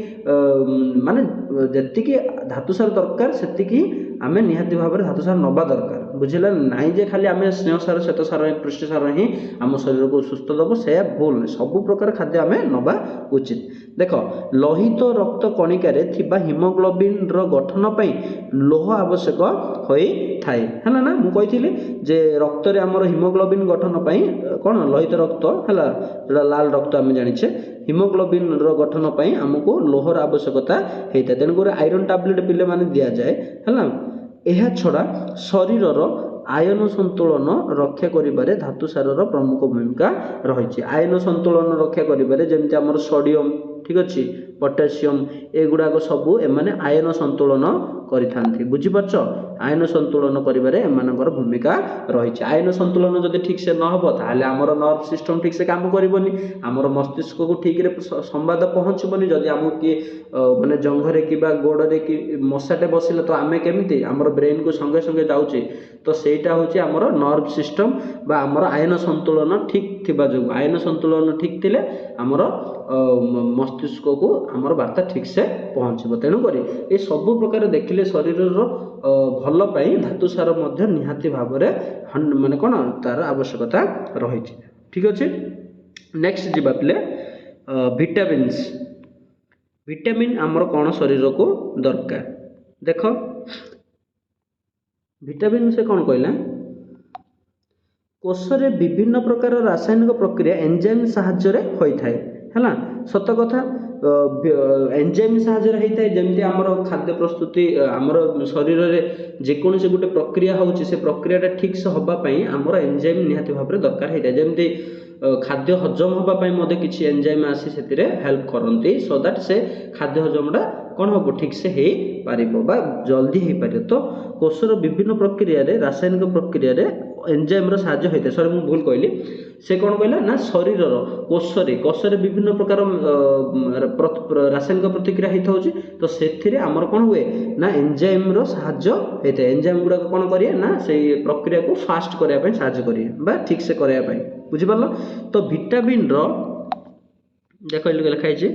ମାନେ ଯେତିକି ଧାତୁ ସାର ଦରକାର ସେତିକି ଆମେ ନିହାତି ଭାବରେ ଧାତୁ ସାର ନେବା ଦରକାର, ବୁଝିଲା। ନାହିଁ ଯେ ଖାଲି ଆମେ ସ୍ନେହ ସାର ଶ୍ଵେତ ସାର ପୃଷ୍ଟି ସାର ହିଁ ଆମ ଶରୀରକୁ ସୁସ୍ଥ ଦେବ, ସେୟା ଭୁଲ। ସବୁ ପ୍ରକାର ଖାଦ୍ୟ ଆମେ ନେବା ଉଚିତ। ଦେଖ, ଲୋହିତ ରକ୍ତ କଣିକାରେ ଥିବା ହିମୋଗ୍ଲୋବିନ୍ର ଗଠନ ପାଇଁ ଲୌହ ଆବଶ୍ୟକ ହୋଇଥାଏ, ହେଲା ନା। ମୁଁ କହିଥିଲି ଯେ ରକ୍ତରେ ଆମର ହିମୋଗ୍ଲୋବିନ୍ ଗଠନ ପାଇଁ କ'ଣ ଲୋହିତ ରକ୍ତ ହେଲା, ଯେଉଁଟା ଲାଲ ରକ୍ତ ଆମେ ଜାଣିଛେ, ହିମୋଗ୍ଲୋବିନ୍ର ଗଠନ ପାଇଁ ଆମକୁ ଲୌହର ଆବଶ୍ୟକତା ହେଇଥାଏ। ତେଣୁକରି ଆଇରନ୍ ଟାବଲେଟ୍ ପିଲାମାନେ ଦିଆଯାଏ ହେଲା। ଏହା ଛଡ଼ା ଶରୀରର ଆୟନ ସନ୍ତୁଳନ ରକ୍ଷା କରିବାରେ ଧାତୁ ସାରର ପ୍ରମୁଖ ଭୂମିକା ରହିଛି। ଆୟନ ସନ୍ତୁଳନ ରକ୍ଷା କରିବାରେ ଯେମିତି ଆମର ସୋଡ଼ିୟମ୍, ଠିକ୍ ଅଛି, ପଟାସିୟମ୍, ଏଗୁଡ଼ାକ ସବୁ ଏମାନେ ଆୟନ ସନ୍ତୁଳନ କରିଥାନ୍ତି, ବୁଝିପାରୁଛ। ଆୟନ ସନ୍ତୁଳନ କରିବାରେ ଏମାନଙ୍କର ଭୂମିକା ରହିଛି। ଆୟନ ସନ୍ତୁଳନ ଯଦି ଠିକ୍ସେ ନ ହେବ ତାହେଲେ ଆମର ନର୍ଭ ସିଷ୍ଟମ୍ ଠିକ୍ସେ କାମ କରିବନି, ଆମର ମସ୍ତିଷ୍କକୁ ଠିକ୍ରେ ସମ୍ବାଦ ପହଞ୍ଚିବନି। ଯଦି ଆମକୁ କିଏ ମାନେ ଜଙ୍ଘରେ କିମ୍ବା ଗୋଡ଼ରେ କି ମଶାଟେ ବସିଲେ ତ ଆମେ କେମିତି ଆମର ବ୍ରେନ୍କୁ ସଙ୍ଗେ ସଙ୍ଗେ ଯାଉଛି, ତ ସେଇଟା ହେଉଛି ଆମର ନର୍ଭ ସିଷ୍ଟମ୍ ବା ଆମର ଆୟନ ସନ୍ତୁଳନ ଠିକ୍ ଥିବା ଯୋଗୁଁ। ଆୟନ ସନ୍ତୁଳନ ଠିକ୍ ଥିଲେ ଆମର ମସ୍ତିଷ୍କକୁ ଆମର ବାର୍ତ୍ତା ଠିକ୍ସେ ପହଞ୍ଚିବ। ତେଣୁକରି ଏ ସବୁ ପ୍ରକାର ଦେଖିଲେ ଶରୀରର ଭଲ ପାଇଁ ଧାତୁ ସାର ମଧ୍ୟ ନିହାତି ଭାବରେ ମାନେ କ'ଣ ତାର ଆବଶ୍ୟକତା ରହିଛି, ଠିକ୍ ଅଛି। ନେକ୍ସଟ ଯିବା ପିଲେ ଭିଟାମିନ୍ସ। ଭିଟାମିନ୍ ଆମର କ'ଣ ଶରୀରକୁ ଦରକାର, ଦେଖ ଭିଟାମିନ୍ ସେ କ'ଣ କହିଲା, କୋଷରେ ବିଭିନ୍ନ ପ୍ରକାର ରାସାୟନିକ ପ୍ରକ୍ରିୟା ଏନଜାଇମ୍ ସାହାଯ୍ୟରେ ହୋଇଥାଏ ହେଲା। ସତ କଥା, ଏନଜାଇମ୍ ସାହାଯ୍ୟରେ ହେଇଥାଏ। ଯେମିତି ଆମର ଖାଦ୍ୟ ପ୍ରସ୍ତୁତି ଆମର ଶରୀରରେ ଯେକୌଣସି ଗୋଟେ ପ୍ରକ୍ରିୟା ହେଉଛି, ସେ ପ୍ରକ୍ରିୟାଟା ଠିକ୍ସେ ହେବା ପାଇଁ ଆମର ଏନଜାଇମ୍ ନିହାତି ଭାବରେ ଦରକାର ହେଇଥାଏ। ଯେମିତି ଖାଦ୍ୟ ହଜମ ହେବା ପାଇଁ ମଧ୍ୟ କିଛି ଏନଜାଇମ୍ ଆସି ସେଥିରେ ହେଲ୍ପ କରନ୍ତି, ସୋ ଦ୍ୟାଟ୍ ସେ ଖାଦ୍ୟ ହଜମଟା କ'ଣ ହେବ ଠିକ୍ସେ ହେଇପାରିବ ବା ଜଲ୍ଦି ହେଇପାରିବ। ତ କୋଷର ବିଭିନ୍ନ ପ୍ରକ୍ରିୟାରେ ରାସାୟନିକ ପ୍ରକ୍ରିୟାରେ ଏନଜାଇମ୍ର ସାହାଯ୍ୟ ହୋଇଥାଏ। ସରି ମୁଁ ଭୁଲ କହିଲି, ସେ କ'ଣ କହିଲା ନା ଶରୀରର କୋଷରେ ବିଭିନ୍ନ ପ୍ରକାର ରାସାୟନିକ ପ୍ରତିକ୍ରିୟା ହେଇଥାଉଛି, ତ ସେଥିରେ ଆମର କ'ଣ ହୁଏ ନା ଏନଜାଇମ୍ର ସାହାଯ୍ୟ ହେଇଥାଏ। ଏନଜାଇମ୍ ଗୁଡ଼ାକ କ'ଣ କରିବେ ନା ସେଇ ପ୍ରକ୍ରିୟାକୁ ଫାଷ୍ଟ କରିବା ପାଇଁ ସାହାଯ୍ୟ କରିବେ ବା ଠିକ୍ସେ କରିବା ପାଇଁ, ବୁଝିପାରିଲ। ତ ଭିଟାମିନ୍ର ଦେଖ ଏଠି ଲେଖା ହେଇଛି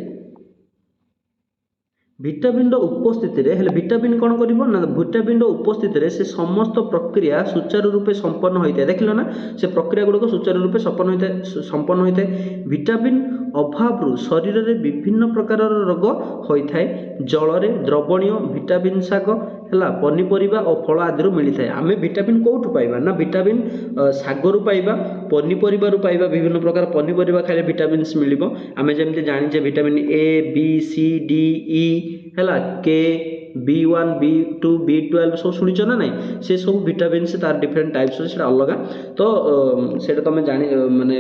ଭିଟାମିନ୍ର ଉପସ୍ଥିତିରେ ହେଲେ ଭିଟାମିନ୍ କ'ଣ କରିବ ନା ଭିଟାମିନ୍ର ଉପସ୍ଥିତିରେ ସେ ସମସ୍ତ ପ୍ରକ୍ରିୟା ସୁଚାରୁ ରୂପେ ସମ୍ପନ୍ନ ହୋଇଥାଏ। ଦେଖିଲ ନା ସେ ପ୍ରକ୍ରିୟା ଗୁଡ଼ିକ ସୁଚାରୁ ରୂପେ ସମ୍ପନ୍ନ ହୋଇଥାଏ। ଭିଟାମିନ୍ ଅଭାବରୁ ଶରୀରରେ ବିଭିନ୍ନ ପ୍ରକାରର ରୋଗ ହୋଇଥାଏ। ଜଳରେ ଦ୍ରବଣୀୟ ଭିଟାମିନ୍ ଶାଗ ହେଲା, ପନିପରିବା ଓ ଫଳ ଆଦିରୁ ମିଳିଥାଏ। ଆମେ ଭିଟାମିନ୍ କେଉଁଠୁ ପାଇବା ନା ଭିଟାମିନ୍ ଶାଗରୁ ପାଇବା, ପନିପରିବାରୁ ପାଇବା। ବିଭିନ୍ନ ପ୍ରକାର ପନିପରିବା ଖାଇଲେ ଭିଟାମିନ୍ସ ମିଳିବ। ଆମେ ଯେମିତି ଜାଣିଛେ vitamin A, B, C, D, E ହେଲା, କେ, B1, B2, B12 ସବୁ ଶୁଣିଛ ନା ନାହିଁ, ସେ ସବୁ ଭିଟାମିନ୍ସ ତାର ଡିଫରେଣ୍ଟ ଟାଇପ୍ସ ଅଛି, ସେଇଟା ଅଲଗା। ତ ସେଇଟା ତୁମେ ମାନେ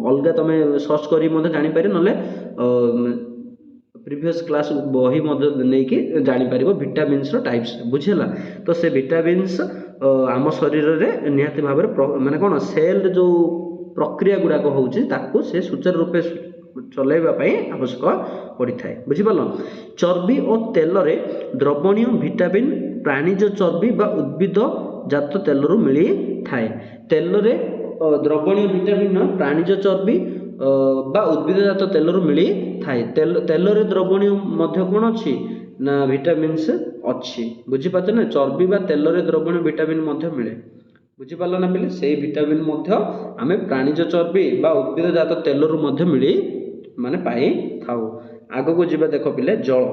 ଅଲଗା ତୁମେ ସର୍ଚ୍ଚ କରି ମଧ୍ୟ ଜାଣିପାରିବ, ନହେଲେ ପ୍ରିଭିୟସ୍ କ୍ଲାସ୍ ବହି ମଧ୍ୟ ନେଇକି ଜାଣିପାରିବ ଭିଟାମିନ୍ସର ଟାଇପ୍ସ, ବୁଝିହେଲା। ତ ସେ ଭିଟାମିନ୍ସ ଆମ ଶରୀରରେ ନିହାତି ଭାବରେ ମାନେ କ'ଣ ସେଲ୍ର ଯେଉଁ ପ୍ରକ୍ରିୟା ଗୁଡ଼ାକ ହେଉଛି ତାକୁ ସେ ସୁଚାରୁ ରୂପେ ଚଲାଇବା ପାଇଁ ଆବଶ୍ୟକ ପଡ଼ିଥାଏ, ବୁଝିପାରିଲ। ଚର୍ବି ଓ ତେଲରେ ଦ୍ରବଣୀୟ ଭିଟାମିନ୍ ପ୍ରାଣୀଜ ଚର୍ବି ବା ଉଦ୍ଭିଦ ଜାତ ତେଲରୁ ମିଳିଥାଏ। ତେଲରେ ଦ୍ରବଣୀୟ ଭିଟାମିନ୍ ପ୍ରାଣୀଜ ଚର୍ବି ବା ଉଦ୍ଭିଦ ଜାତ ତେଲରୁ ମିଳିଥାଏ। ତେଲରେ ଦ୍ରବଣୀୟ ମଧ୍ୟ କ'ଣ ଅଛି ନା ଭିଟାମିନ୍ସ ଅଛି, ବୁଝିପାରୁଛ ନା। ଚର୍ବି ବା ତେଲରେ ଦ୍ରବଣୀୟ ଭିଟାମିନ୍ ମଧ୍ୟ ମିଳେ, ବୁଝିପାରିଲ ନା ପିଲେ। ସେଇ ଭିଟାମିନ୍ ମଧ୍ୟ ଆମେ ପ୍ରାଣୀଜ ଚର୍ବି ବା ଉଦ୍ଭିଦ ଜାତ ତେଲରୁ ମଧ୍ୟ ମାନେ ପାଇଥାଉ। ଆଗକୁ ଯିବା, ଦେଖ ପିଲେ ଜଳ।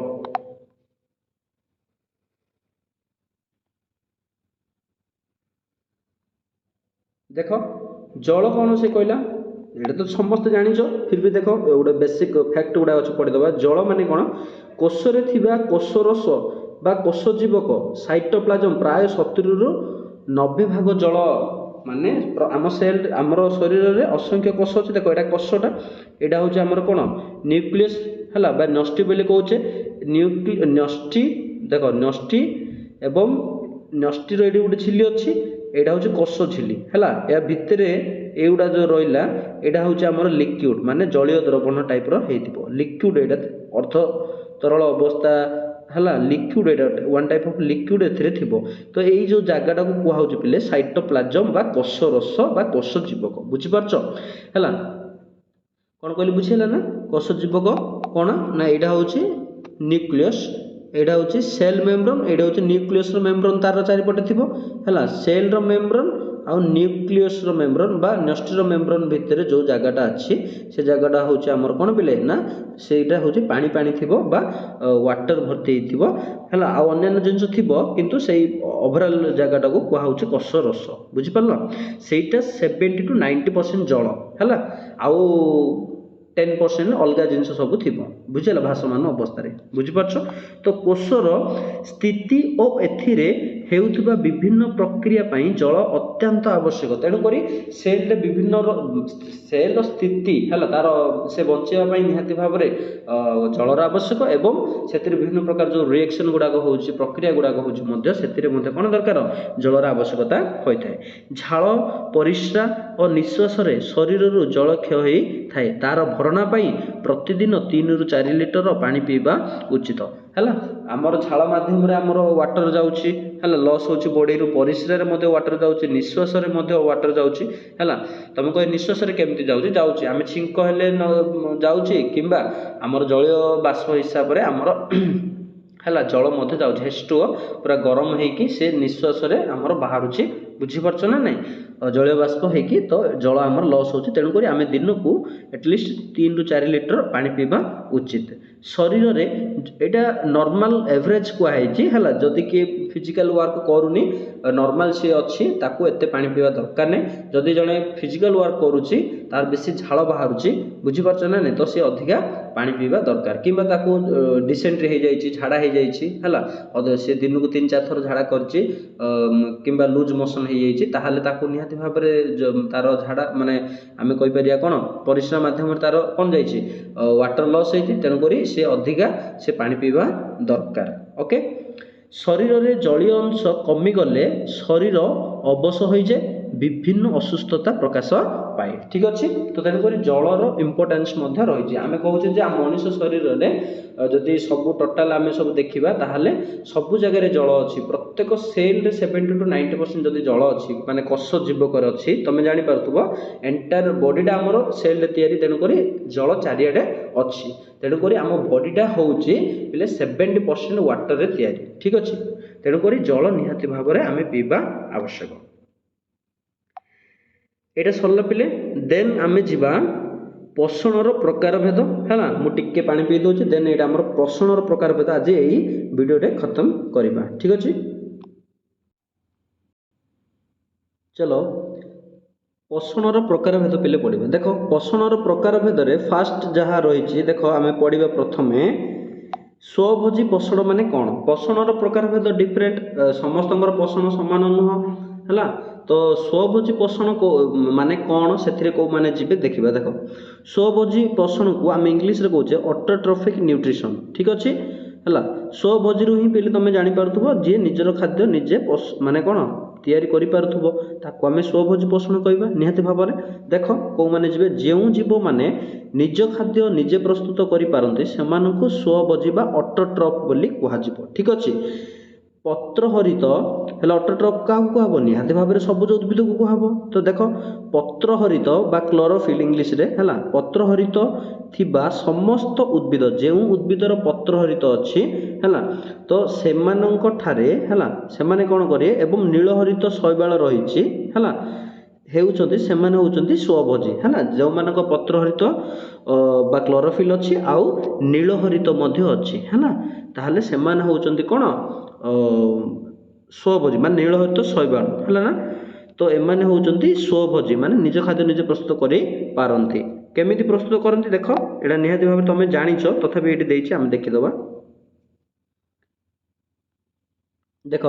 ଦେଖ ଜଳ କ'ଣ ସେ କହିଲା, ଏଇଟା ତ ସମସ୍ତେ ଜାଣିଛ, ଫିର୍ ବି ଦେଖ ଗୋଟେ ବେସିକ୍ ଫ୍ୟାକ୍ଟ ଗୁଡ଼ାକ ଅଛି ପଢ଼ିଦେବା। ଜଳ ମାନେ କ'ଣ, କୋଷରେ ଥିବା କୋଷରସ ବା କୋଷ ଜୀବକ ସାଇଟୋପ୍ଲାଜମ ପ୍ରାୟ 70ରୁ 90% ଜଳ। ମାନେ ଆମର ଶରୀରରେ ଅସଂଖ୍ୟ କୋଷ ଅଛି। ଦେଖ ଏଇଟା କୋଷଟା, ଏଇଟା ହେଉଛି ଆମର କ'ଣ ନ୍ୟୁକ୍ଲିୟସ୍ ହେଲା ବା ନ୍ୟଷ୍ଟି ବୋଲି କହୁଛେ। ନ୍ୟଷ୍ଟି ଦେଖ ନ୍ୟଷ୍ଟି ଏବଂ ନ୍ୟଷ୍ଟିର ଏଇଠି ଗୋଟେ ଝିଲି ଅଛି, ଏଇଟା ହେଉଛି କୋଷ ଝିଲି ହେଲା। ଏହା ଭିତରେ एगुड़ा जो रहा यहाँ हूँ आम लिक्विड माने जलीय द्रवण टाइप लिक्विड यहाँ अर्थ तरल अवस्था है लिक्विड यहाँ one type of liquid A तो यही जो जगटा को कहुच्छे पिले साइटोप्लाज्म बा कोष रस बा कोष जीवक बुझीपार है कौन कहली बुझीगला ना कोष जीवक कौन ना यहाँ हूँ न्यूक्लियस एटा हूँ सेल मेम्ब्रेन एटा हूँ न्यूक्लियस मेम्ब्रेन तार चारिपटे थी है सेल मेम्ब्रेन आउ न्यूक्लियस मेम्ब्रेन बा न्यूक्लियर मेम्ब्रेन भितर जो जगटा अच्छी से जगटा हूँ आमर कौन पिले ना सेटा हूँ पानी पानी थी बा वाटर भर्ती है आउ अन्य जिनस थी किंतु से ओवरऑल जगटा को कहुच्छे कोष रस बुझीपार सेटा 70 to 90% जल है आउ 10% अलग जिनस सब थी बुझेगा भाषमान अवस्था बुझीपार तो कोषर स्थिति और एथिरे हेउथिबा विभिन्न प्रक्रिया पई जल अत्यंत आवश्यक तेणुक सेल विभिन्न सेल स्थिति है तार से बचाई निहाती भाव में जलर आवश्यक एवं से विभिन्न प्रकार जो रिएक्शन गुड़ाक हो प्रक्रिया गुड़ाक हो कौन दरकार जलर आवश्यकता होता है झाल परिस्रा और निश्वास शरीर जल क्षय थाए तार भरणा प्रतिदिन 3 ରୁ 4 लिटर पानी पीवा उचित है आमर झाल मध्यम आमर वाटर जाऊँगी है लॉस हो बॉडी परिस्रा वाटर जाऊँगी निश्वास वाटर जाऊँगी है तुम कह निश्वास केमती जाऊँगी आम छिंक हेले जाऊँगी किंबा आमर जलीय बाष्प हिसाब से आमर है जल जाऊँगी हेस्टुओ पूरा गरम होगी से निश्वास आमर बाहर बुझीपार ना नहीं जलीय बाष्प होगी तो जल आमर लॉस हो तेणुक आम दिन को एटलिस्ट 3 ରୁ 4 लिटर पानी पीवा उचित शरीर में यहाँ नॉर्मल एवरेज कहुई है जदि किए फिजिकल वर्क करूनी नॉर्मल सी अच्छी ताकू एते पानी पीवा दरकार नहीं जदि जड़े फिजिकल वर्क करुच्ची तार बेसी झाल बाहर बुझीपार ना नहीं तो सी अधिका पानी पीवा दरकार किंबा ताकू डिसेंट्री हो जाइए झाड़ा हो जाइए सी दिन को 3-4 थर झाड़ा करची किंबा लूज मोशन हो जाइए ताहले ताकू निहाती भाव में तार झाड़ा माने आमे कहि परिया कोन परिश्रम माध्यम तार कौन जाइए वाटर लॉस होती तेणुक से अधिका से पानी पीवा दरकार ओके शरीर में जलीय अंश कमिगले शरीर अवश हो जाए विभिन्न असुस्थता प्रकाश पाए ठीक अच्छे तो तेणुक जलर इम्पोर्टान्स रही आम कहे मनीष शरीर में जदि सब टोटाल आम सब देखा ताहले सब जगह जल अच्छी प्रत्येक सेल 70 to 90% जदि जल अच्छी माने कोष जीवक अच्छी तुम जापर एंटायर बॉडीटा आमर सेल तेणुक जल चारिआडे अच्छी तेणुक आम बॉडीटा हूँ पे 70% वाटर या ठीक अच्छे तेणुक जल निहाती भाव में आम पीवा आवश्यक एटा सरला पिले देन आमे जीवा पोषणर प्रकार भेद है मुझे पानी पी दूसरी देन ये आम पोषणर प्रकार भेद आज यही वीडियोटे खत्म करवा ठीक अच्छे चलो पोषणर प्रकार भेद पिले पढ़ा देख पोषणर प्रकार भेद फास्ट जहाँ रही देख आम पढ़ा प्रथम स्वभोजी पोषण माने कौन पोषणर प्रकार भेद डिफरेंट समस्त पोषण सामान नुह है तो स्वभोजी पोषण को माने कौन से को माने जीवे देखा देख स्वभोजी पोषण को आम इंग्लीश रे कहचे ऑटोट्रॉफिक न्यूट्रिशन ठीक अच्छे है स्वभोजी ही पहले तुम जापर जी निजर खाद्य निजे माने कौन तैयारी करूँ ताको आम स्वभोजी पोषण कहवा निहाती भाव में देख कौ मैंने जी जो जीव मैंने निज खाद्य निजे प्रस्तुत करें से स्वभोजी बा ऑटोट्रॉफ बोली कह ठीक अच्छे पत्र हरित है ऑटोट्रॉफ क्या कहब निहाती भाव में सबुज उद्भिद को कहब तो देख पत्र हरित बा क्लोरोफिल इंग्लीश रे है पत्र हरित थिबा समस्त उद्भिद जो उद्भिदर पत्र हरित अच्छी है तो सेमानंक ठारे है सेमाने कौन करें एवं नीलहरित शैवाल रही है हेउचंती सेमाने होउचंती स्वभोजी है जो मान पत्र हरित बा क्लोरोफिल अच्छी आउ नीलहरित मध्य अच्छी है ताहले सेमाने होउचंती कौन स्वभोजी मान नीलहरित शैवाल है ना तो एमाने होउचंती स्वभोजी मान निज खाद्य निजे प्रस्तुत करि पारंती केमिति प्रस्तुत करंती देख एटा निहाती भाव तुम जानिछ तथापि एटी देइछि आम देखिदबा देख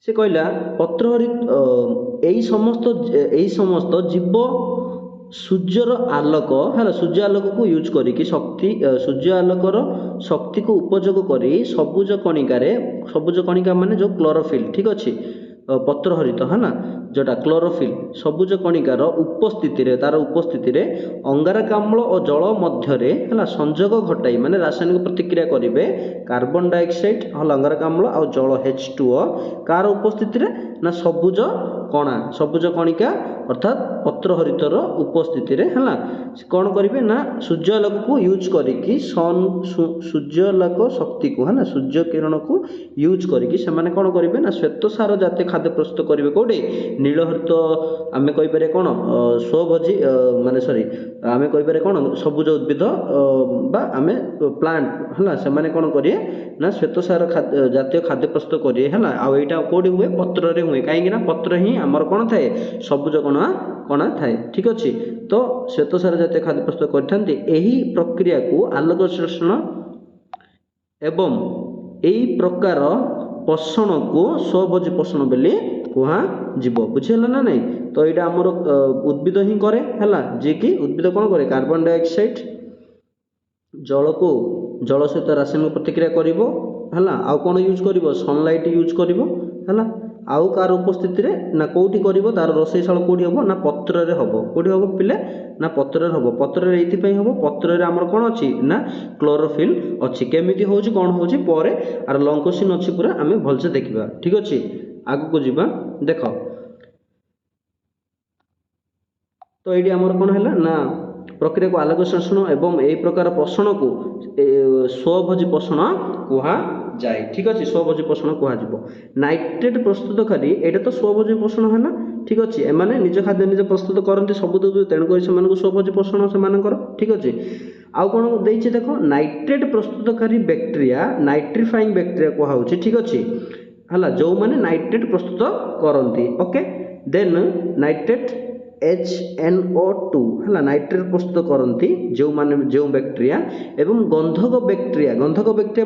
से कहला पत्र हरित यही समस्त जीव सूर्यर आलोक है सूर्य आलोक को यूज करी शक्ति सूर्य आलोकर शक्ति को उपयोग करी सबुज कणिकार सबुज कणिका माने जो क्लोरोफिल ठीक अच्छे ପତ୍ର ହରିତ ହେଲା ଯେଉଁଟା କ୍ଲୋରୋଫିଲ୍ ସବୁଜ କଣିକାର ଉପସ୍ଥିତିରେ ତାର ଉପସ୍ଥିତିରେ ଅଙ୍ଗାରକାମ୍ଳ ଓ ଜଳ ମଧ୍ୟରେ ହେଲା ସଂଯୋଗ ଘଟାଇ ମାନେ ରାସାୟନିକ ପ୍ରତିକ୍ରିୟା କରିବେ କାର୍ବନ ଡାଇଅକ୍ସାଇଡ୍ ହେଲା ଅଙ୍ଗାରକାମ୍ଳ ଆଉ ଜଳ H2O କାହାର ଉପସ୍ଥିତିରେ ନା ସବୁଜ କଣିକା ଅର୍ଥାତ୍ ପତ୍ର ହରିତର ଉପସ୍ଥିତିରେ ହେଲା କ'ଣ କରିବେ ନା ସୂର୍ଯ୍ୟାଲୋକକୁ ୟୁଜ୍ କରିକି ସୂର୍ଯ୍ୟାଲୋକ ଶକ୍ତିକୁ ହେଲା ସୂର୍ଯ୍ୟ କିରଣକୁ ୟୁଜ୍ କରିକି ସେମାନେ କ'ଣ କରିବେ ନା ଶ୍ୱେତସାର ଜାତୀୟ ଖାଦ୍ୟ ପ୍ରସ୍ତୁତ କରିବେ କେଉଁଠି ନୀଳହରିତ ଆମେ କହିପାରିବା କ'ଣ ସ୍ୱଭୋଜୀ ଆମେ କହିପାରିବା କ'ଣ ସବୁଜ ଉଦ୍ଭିଦ ବା ଆମେ ପ୍ଲାଣ୍ଟ ହେଲା ସେମାନେ କ'ଣ କରିବେ ନା ଶ୍ୱେତସାର ଜାତୀୟ ଖାଦ୍ୟ ପ୍ରସ୍ତୁତ କରିବେ ହେଲା ଆଉ ଏଇଟା କେଉଁଠି ହୁଏ ପତ୍ରରେ ହୁଏ କାହିଁକି ନା ପତ୍ର ହିଁ ଆମର କ'ଣ ଥାଏ ସବୁଜ କଣା ଥାଏ ଠିକ୍ ଅଛି ତ ଶ୍ୱେତସାର ଜାତୀୟ ଖାଦ୍ୟ ପ୍ରସ୍ତୁତ କରିଥାନ୍ତି ଏହି ପ୍ରକ୍ରିୟାକୁ ଆଲୋକ ସଂଶ୍ଳେଷଣ ଏବଂ ଏହି ପ୍ରକାର ପୋଷଣକୁ ସ୍ୱଭୋଜୀ ପୋଷଣ ବୋଲି କୁହାଯିବ ବୁଝିହେଲା ନା ନାହିଁ ତ ଏଇଟା ଆମର ଉଦ୍ଭିଦ ହିଁ କରେ ହେଲା ଯିଏକି ଉଦ୍ଭିଦ କ'ଣ କରେ କାର୍ବନ ଡାଇଅକ୍ସାଇଡ୍ ଜଳକୁ ଜଳ ସହିତ ରାସାୟନିକ ପ୍ରତିକ୍ରିୟା କରିବ ହେଲା ଆଉ କ'ଣ ୟୁଜ୍ କରିବ ସନଲାଇଟ୍ ୟୁଜ୍ କରିବ ହେଲା ଆଉ କାହାର ଉପସ୍ଥିତିରେ ନା କେଉଁଠି କରିବ ତାର ରୋଷେଇଶାଳ କେଉଁଠି ହେବ ନା ପତ୍ରରେ ହେବ କେଉଁଠି ହେବ ପିଲେ ନା ପତ୍ରରେ ହେବ ପତ୍ରରେ ଏଇଥିପାଇଁ ହେବ ପତ୍ରରେ ଆମର କ'ଣ ଅଛି ନା କ୍ଲୋରୋଫିଲ୍ ଅଛି କେମିତି ହେଉଛି କ'ଣ ହେଉଛି ପରେ ଆର ଲଙ୍ଗ କୋଶ୍ଚିନ୍ ଅଛି ପୁରା ଆମେ ଭଲସେ ଦେଖିବା ଠିକ୍ ଅଛି ଆଗକୁ ଯିବା ଦେଖ ତ ଏଇଠି ଆମର କ'ଣ ହେଲା ନା ପ୍ରକ୍ରିୟାକୁ ଆଲୋକ ସଂଶ୍ଳେଷଣ ଏବଂ ଏହି ପ୍ରକାର ପୋଷଣକୁ ସ୍ୱଭୋଜୀ ପୋଷଣ କୁହାଯାଏ ଠିକ୍ ଅଛି ସ୍ୱଭୋଜୀ ପୋଷଣ କୁହାଯିବ ନାଇଟ୍ରେଟ୍ ପ୍ରସ୍ତୁତକାରୀ ଏଇଟା ତ ସ୍ୱଭୋଜୀ ପୋଷଣ ହେଲା ଠିକ୍ ଅଛି ଏମାନେ ନିଜ ଖାଦ୍ୟ ନିଜେ ପ୍ରସ୍ତୁତ କରନ୍ତି ସବୁ ତେଣୁକରି ସେମାନଙ୍କୁ ସ୍ୱଭୋଜୀ ପୋଷଣ ସେମାନଙ୍କର ଠିକ୍ ଅଛି ଆଉ କ'ଣ ଦେଇଛି ଦେଖ ନାଇଟ୍ରେଟ୍ ପ୍ରସ୍ତୁତକାରୀ ବ୍ୟାକ୍ଟେରିଆ ନାଇଟ୍ରିଫାଇଂ ବ୍ୟାକ୍ଟେରିଆ କୁହାହେଉଛି ଠିକ୍ ଅଛି ହେଲା ଯେଉଁମାନେ ନାଇଟ୍ରେଟ୍ ପ୍ରସ୍ତୁତ କରନ୍ତି ଓକେ ଦେନ୍ ନାଇଟ୍ରେଟ୍ HNO2 ହେଲା ନାଇଟ୍ରେଟ୍ ପ୍ରସ୍ତୁତ କରନ୍ତି ଯେଉଁ ବ୍ୟାକ୍ଟେରିଆ ଏବଂ ଗନ୍ଧକ ବ୍ୟାକ୍ଟେରିଆ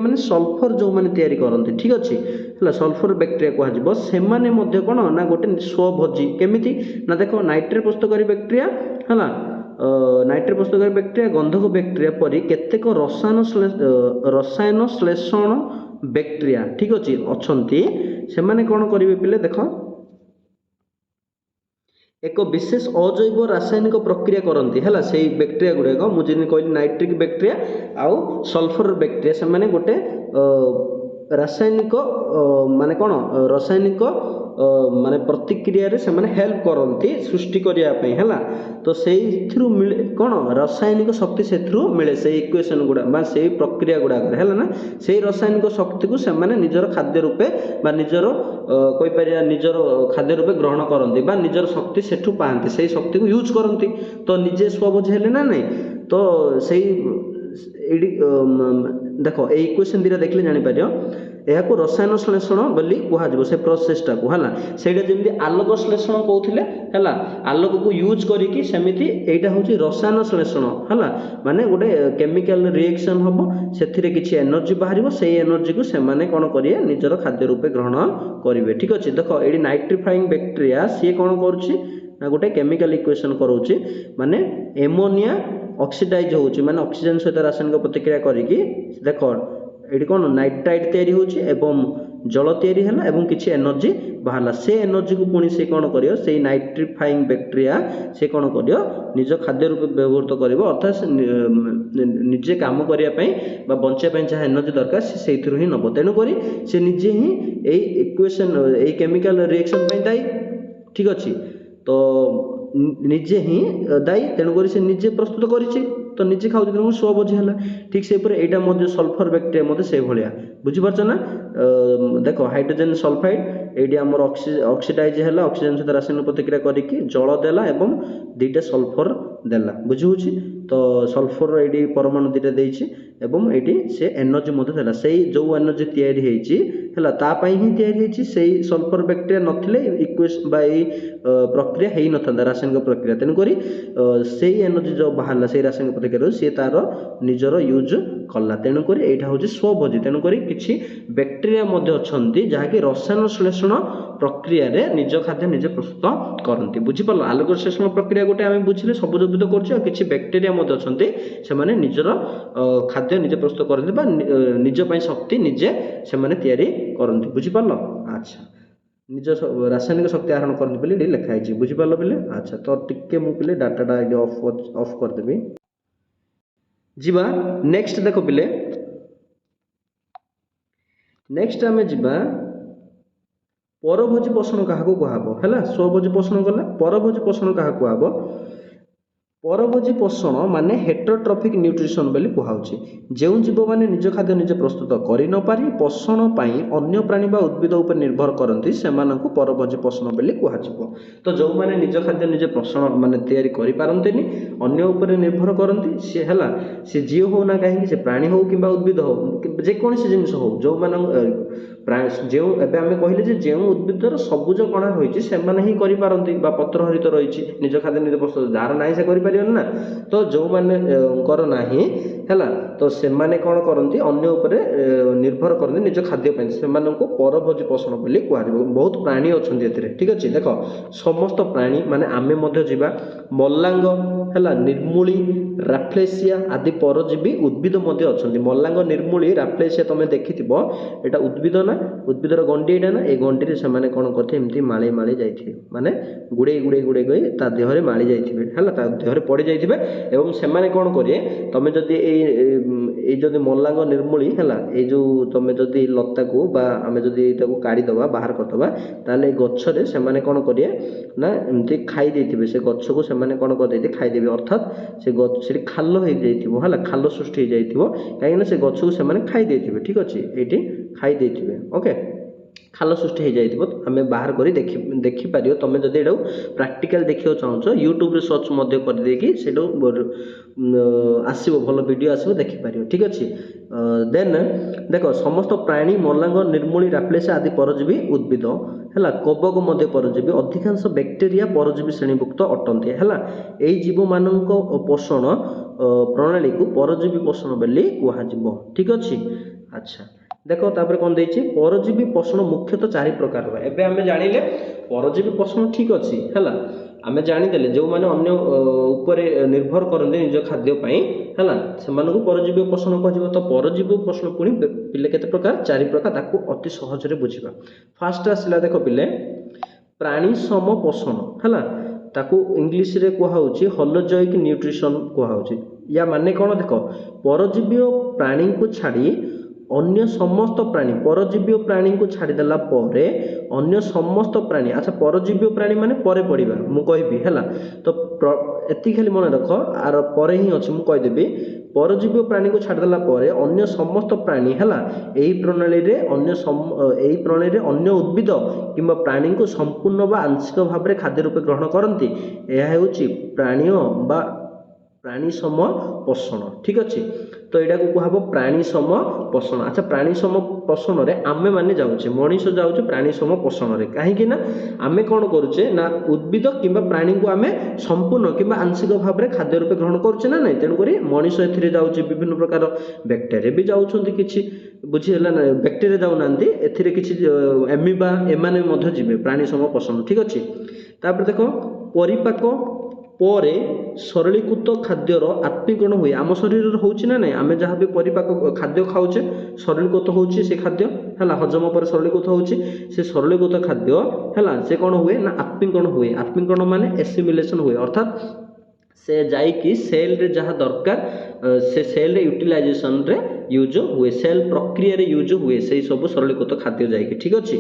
ମାନେ ସଲଫର ଯେଉଁମାନେ ତିଆରି କରନ୍ତି ଠିକ୍ ଅଛି ହେଲା ସଲଫର ବ୍ୟାକ୍ଟେରିଆ କୁହାଯିବ ସେମାନେ ମଧ୍ୟ କ'ଣ ନା ଗୋଟେ ସ୍ୱଭୋଜୀ କେମିତି ନା ଦେଖ ନାଇଟ୍ରେଟ୍ ପ୍ରସ୍ତୁତକାରୀ ବ୍ୟାକ୍ଟେରିଆ ହେଲା ନାଇଟ୍ରେଟ୍ ପ୍ରସ୍ତୁତକାରୀ ବ୍ୟାକ୍ଟେରିଆ ଗନ୍ଧକ ବ୍ୟାକ୍ଟେରିଆ ପରି କେତେକ ରସାୟନ ଶ୍ଳେଷଣ ବ୍ୟାକ୍ଟେରିଆ ଠିକ୍ ଅଛି ଅଛନ୍ତି ସେମାନେ କ'ଣ କରିବେ ପିଲେ ଦେଖ ଏକ ବିଶେଷ ଅଜୈବ ରାସାୟନିକ ପ୍ରକ୍ରିୟା କରନ୍ତି ହେଲା ସେଇ ବ୍ୟାକ୍ଟେରିଆ ଗୁଡ଼ାକ ମୁଁ ଯେମିତି କହିଲି ନାଇଟ୍ରିକ୍ ବ୍ୟାକ୍ଟେରିଆ ଆଉ ସଲଫର ବ୍ୟାକ୍ଟେରିଆ ସେମାନେ ଗୋଟେ ରାସାୟନିକ ମାନେ ପ୍ରତିକ୍ରିୟାରେ ସେମାନେ ହେଲ୍ପ କରନ୍ତି ସୃଷ୍ଟି କରିବା ପାଇଁ ହେଲା ତ ସେଇଥିରୁ ମିଳେ କ'ଣ ରାସାୟନିକ ଶକ୍ତି ସେଥିରୁ ମିଳେ ସେଇ ଇକ୍ୱେସନ୍ ଗୁଡ଼ା ବା ସେଇ ପ୍ରକ୍ରିୟା ଗୁଡ଼ାକରେ ହେଲା ନା ସେଇ ରାସାୟନିକ ଶକ୍ତିକୁ ସେମାନେ ନିଜର ଖାଦ୍ୟ ରୂପେ ବା ନିଜର କହିପାରିବା ନିଜର ଖାଦ୍ୟ ରୂପେ ଗ୍ରହଣ କରନ୍ତି ବା ନିଜର ଶକ୍ତି ସେଠୁ ପାଆନ୍ତି ସେଇ ଶକ୍ତିକୁ ୟୁଜ୍ କରନ୍ତି ତ ନିଜେ ସ୍ୱଭୋଜୀ ହେଲେ ନା ନାହିଁ ତ ସେଇ ଏଇଠି ଦେଖ ଏଇ ଇକ୍ୱେସନ୍ ଦୁଇଟା ଦେଖିଲେ ଜାଣିପାରିବ ଏହାକୁ ରସାୟନ ଶ୍ଳେଷଣ ବୋଲି କୁହାଯିବ ସେ ପ୍ରୋସେସଟାକୁ ହେଲା ସେଇଟା ଯେମିତି ଆଲୋକ ଶ୍ଳେଷଣ କହୁଥିଲେ ହେଲା ଆଲୋକକୁ ୟୁଜ୍ କରିକି ସେମିତି ଏଇଟା ହେଉଛି ରସାୟନ ଶ୍ଳେଷଣ ହେଲା ମାନେ ଗୋଟେ କେମିକାଲ ରିଏକ୍ସନ୍ ହେବ ସେଥିରେ କିଛି ଏନର୍ଜି ବାହାରିବ ସେଇ ଏନର୍ଜିକୁ ସେମାନେ କ'ଣ କରିବେ ନିଜର ଖାଦ୍ୟ ରୂପେ ଗ୍ରହଣ କରିବେ ଠିକ୍ ଅଛି ଦେଖ ଏଇଠି ନାଇଟ୍ରିଫାଇଂ ବ୍ୟାକ୍ଟେରିଆ ସିଏ କ'ଣ କରୁଛି ନା ଗୋଟେ କେମିକାଲ ଇକ୍ୱେସନ୍ କରାଉଛି ମାନେ ଏମୋନିଆ ଅକ୍ସିଡାଇଜ୍ ହେଉଛି ମାନେ ଅକ୍ସିଜେନ୍ ସହିତ ରାସାୟନିକ ପ୍ରତିକ୍ରିୟା କରିକି ଦେଖ ଏଇଠି କ'ଣ ନାଇଟ୍ରାଇଟ୍ ତିଆରି ହେଉଛି ଏବଂ ଜଳ ତିଆରି ହେଲା ଏବଂ କିଛି ଏନର୍ଜି ବାହାରିଲା ସେ ଏନର୍ଜିକୁ ପୁଣି ସେ କ'ଣ କରିବ ସେଇ ନାଇଟ୍ରିଫାଇଂ ବ୍ୟାକ୍ଟେରିଆ ସେ କ'ଣ କରିବ ନିଜ ଖାଦ୍ୟ ରୂପେ ବ୍ୟବହୃତ କରିବ ଅର୍ଥାତ୍ ନିଜେ କାମ କରିବା ପାଇଁ ବା ବଞ୍ଚିବା ପାଇଁ ଯାହା ଏନର୍ଜି ଦରକାର ସେ ସେଇଥିରୁ ହିଁ ନେବ ତେଣୁକରି ସେ ନିଜେ ହିଁ ଏଇ ଇକ୍ୱେସନ୍ ଏଇ କେମିକାଲ ରିଏକ୍ସନ୍ ପାଇଁ ଦାୟୀ ଠିକ୍ ଅଛି ତ ନିଜେ ହିଁ ଦାୟୀ ତେଣୁକରି ସେ ନିଜେ ପ୍ରସ୍ତୁତ କରିଛି ତ ନିଜେ ଖାଉଛି ତେଣୁ ସ୍ୱଭୋଜୀ ହେଲା ଠିକ୍ ସେହିପରି ଏଇଟା ମଧ୍ୟ ସଲଫର ବ୍ୟାକ୍ଟେରିଆ ମଧ୍ୟ ସେଇଭଳିଆ ବୁଝିପାରୁଛ ନା ଦେଖ ହାଇଡ୍ରୋଜେନ୍ ସଲଫାଇଡ୍ ଏଇଠି ଆମର ଅକ୍ସିଡାଇଜ୍ ହେଲା ଅକ୍ସିଜେନ୍ ସହିତ ରାସାୟନିକ ପ୍ରତିକ୍ରିୟା କରିକି ଜଳ ଦେଲା ଏବଂ ଦୁଇଟା ସଲଫର ଦେଲା ବୁଝିହେଉଛି ତ ସଲଫର ଏଇଠି ପରମାଣୁ ଦୁଇଟା ଦେଇଛି ଏବଂ ଏଇଠି ସେ ଏନର୍ଜି ମଧ୍ୟ ଦେଲା ସେଇ ଯେଉଁ ଏନର୍ଜି ତିଆରି ହେଇଛି ହେଲା ତା ପାଇଁ ହିଁ ତିଆରି ହେଇଛି ସେଇ ସଲଫର ବ୍ୟାକ୍ଟେରିଆ ନଥିଲେ ଇକ୍ୱେସନ୍ ବା ଏଇ ପ୍ରକ୍ରିୟା ହେଇନଥାନ୍ତା ରାସାୟନିକ ପ୍ରକ୍ରିୟା ତେଣୁକରି ସେଇ ଏନର୍ଜି ଯେଉଁ ବାହାରିଲା ସେଇ ରାସାୟନିକ ପ୍ରତିକ୍ରିୟାରୁ ସିଏ ତାର ନିଜର ୟୁଜ୍ କଲା ତେଣୁକରି ଏଇଟା ହେଉଛି ସ୍ୱଭୋଜୀ ତେଣୁକରି କିଛି ବ୍ୟାକ୍ଟେରିଆ ମଧ୍ୟ ଅଛନ୍ତି ଯାହାକି ରସାୟନ ଶ୍ଳେଷଣ ପ୍ରକ୍ରିୟାରେ ନିଜ ଖାଦ୍ୟ ନିଜେ ପ୍ରସ୍ତୁତ କରନ୍ତି ବୁଝିପାରିଲ ଆଲୋକ ଶ୍ଳେଷଣ ପ୍ରକ୍ରିୟା ଗୋଟେ ଆମେ ବୁଝିଲେ ସବୁଜ ଉଦ୍ଭିଦ କରୁଛି ଆଉ କିଛି ବ୍ୟାକ୍ଟେରିଆ ମଧ୍ୟ ଅଛନ୍ତି ସେମାନେ ନିଜର ଖାଦ୍ୟ ନିଜେ ପ୍ରସ୍ତୁତ କରନ୍ତି ବା ନିଜ ପାଇଁ ଶକ୍ତି ନିଜେ ସେମାନେ ତିଆରି କରନ୍ତି ବୁଝିପାରିଲ ଆଚ୍ଛା निज रासायनिक शक्ति आहरण करते बोली ये लिखाई बुझिपार पे। अच्छा तो टिके मु पे डाटाटा ये ऑफ करदेवी जीवा नेक्स्ट देख पे नेक्स्ट आम जा परभोजी पोषण क्या कहब है स्वभोजी पोषण गला परभोजी पोषण क्या कहब परभोजी पोषण माने हेटेरोट्रॉफिक न्यूट्रिशन बोली कहुच्छे जो जीव मैंने निज खाद्य निजे प्रस्तुत कर न पारि पोषण पाई अन्य प्राणी बा उद्भिद उपर निर्भर करती से परभोजी पोषण बोली कहुच्छे। तो जो मैंने निज खाद्य निजे पोषण माने तैयारी करि पारंतेनी अन्य उपर निर्भर करती सी है सी जीव हो ना कहीं से प्राणी हो कि उद्भिद हो जेकोसी जिन हो जो जो एवं आम कहले जो उद्भिदर सबुज कणा रही से ही करें पत्र हरित रही निज खाद्य निज प्रस्तुत जार ना से कर ना। तो जो मैंने ना है तो से कौन करती अन्य उपरे निर्भर करते निज खाद्य से परभोजी पोषण बोली कह बहुत प्राणी अच्छा ठीक अच्छे देख समस्त प्राणी माने आमे जा मल्लांग है निर्मूली राफ्लेसिया आदि परजीवी उद्भिद अच्छा मल्लांग निर्मूली राफ्लेसिया तुम देखि एटा उद्भिद ना उद्भिदर गंडी ना ये गंडी से कौन करते एमती माली माली जाइए माने गुड़े गुड़े गुड़े गई ता देहरे माली जाइए है देहरे पड़ जाइए एवं से कौन करेंगे तुम जदि जदि मल्लांग निर्मूली है जो तुम जदि लता को आम जदि काढ़ीदे बाहर करदे ताले गच्छरे से कौन करेंगे ना एमती खाई देते से गछ को से कौन कर खाईदेवे अर्थात से गछ खाल हो है खाल सृष्टि हो जाइए कहीं से गछ को से खाई देते ठीक अच्छे ये खाई देते ओके खाल सृष्टि हो जाइए आम बाहर कर देखिपर तुम जब ये प्राक्टिकाल देखा चाहो यूट्यूब सर्च करदेकि से आसो भल वीडियो आसो देखिपर ठीक अच्छे। देन देख समस्त प्राणी मल्लांग निर्मूली राफ्लेसिया आदि परजीवी उद्भिद है कबक मध्य परजीवी अधिकांश बैक्टेरिया परजीवी श्रेणीभुक्त अटंती है यही जीव मान पोषण प्रणाली को परजीवी पोषण बोली कहुब ठीक अच्छे। अच्छा देख तापर कौन देती परजीवी पोषण मुख्यतः 4 प्रकार एवं आम जानिले परजीवी पोषण ठीक अच्छे है आम जानीदे जो मैंने अन्य उपर निर्भर करते निज खाद्यपाई है से परजीवी पोषण कह तो परजीवी पोषण पुणी पिले केते प्रकार 4 प्रकार ताकू अति सहज बुझा। फास्ट आसला देख पिले प्राणी सम पोषण है ताकू इंग्लीश रे कहुच्छी होलोजोइक न्यूट्रिशन कहुच्छी या माने कौन देख परजीवी प्राणी को छाड़ी अन्य समस्त प्राणी परजीवी प्राणी को छाड़देला अन्य समस्त प्राणी अच्छा परजीवी प्राणी माने परे पड़िबा मु कहबी है तो एति खाली मन रख आर परे ही अच्छे मुझे कहीदेवी परजीवी प्राणी को छाड़देला अन्य समस्त प्राणी है यही प्रणाली रे यही प्रणाली रे अन्य उद्भिद किंबा प्राणी को संपूर्ण बा आंशिक भाव में खाद्य रूपे ग्रहण करती यह होची प्राणी बा प्राणी सम पोषण ठीक अच्छे। तो यहाँ को कहब प्राणी सम पोषण। अच्छा प्राणी सम पोषण रे आमे माने जाऊे मनीष जाऊे प्राणी सम पोषण रे कहीं आमे कौन करुचे ना उद्भिद किंबा प्राणी को आमे संपूर्ण किंबा आंशिक भाव में खाद्य रूपे ग्रहण करुचे ना नहीं तेणुक मनीष ए जाऊे विभिन्न प्रकार बैक्टेरिया भी जाऊँच कि बुझीगला ना बैक्टेरिया जाऊना ए एमिबा एमाने जी प्राणी सम पोषण ठीक अच्छे। तापर देख परिपाक पर सरलीकृत खाद्यर आत्मीकरण हुए आम शरीर होची ना नहीं आम जहाँ भी परिपाक खाद्य खाऊे सरलीकृत होची से खाद्य है हजम पर सरलीकृत होची से सरलीकृत खाद्य है से कौन हुए ना आत्मीकरण हुए आत्मीकरण माने एसिमिलेशन हुए अर्थात से जाइकी सेल रे जहाँ दरकार से सेल रे यूटिलाइजेशन रे यूज हुए सेल प्रक्रिया रे यूज हुए से सब सरलीकृत खाद्य जाइए ठीक अच्छे।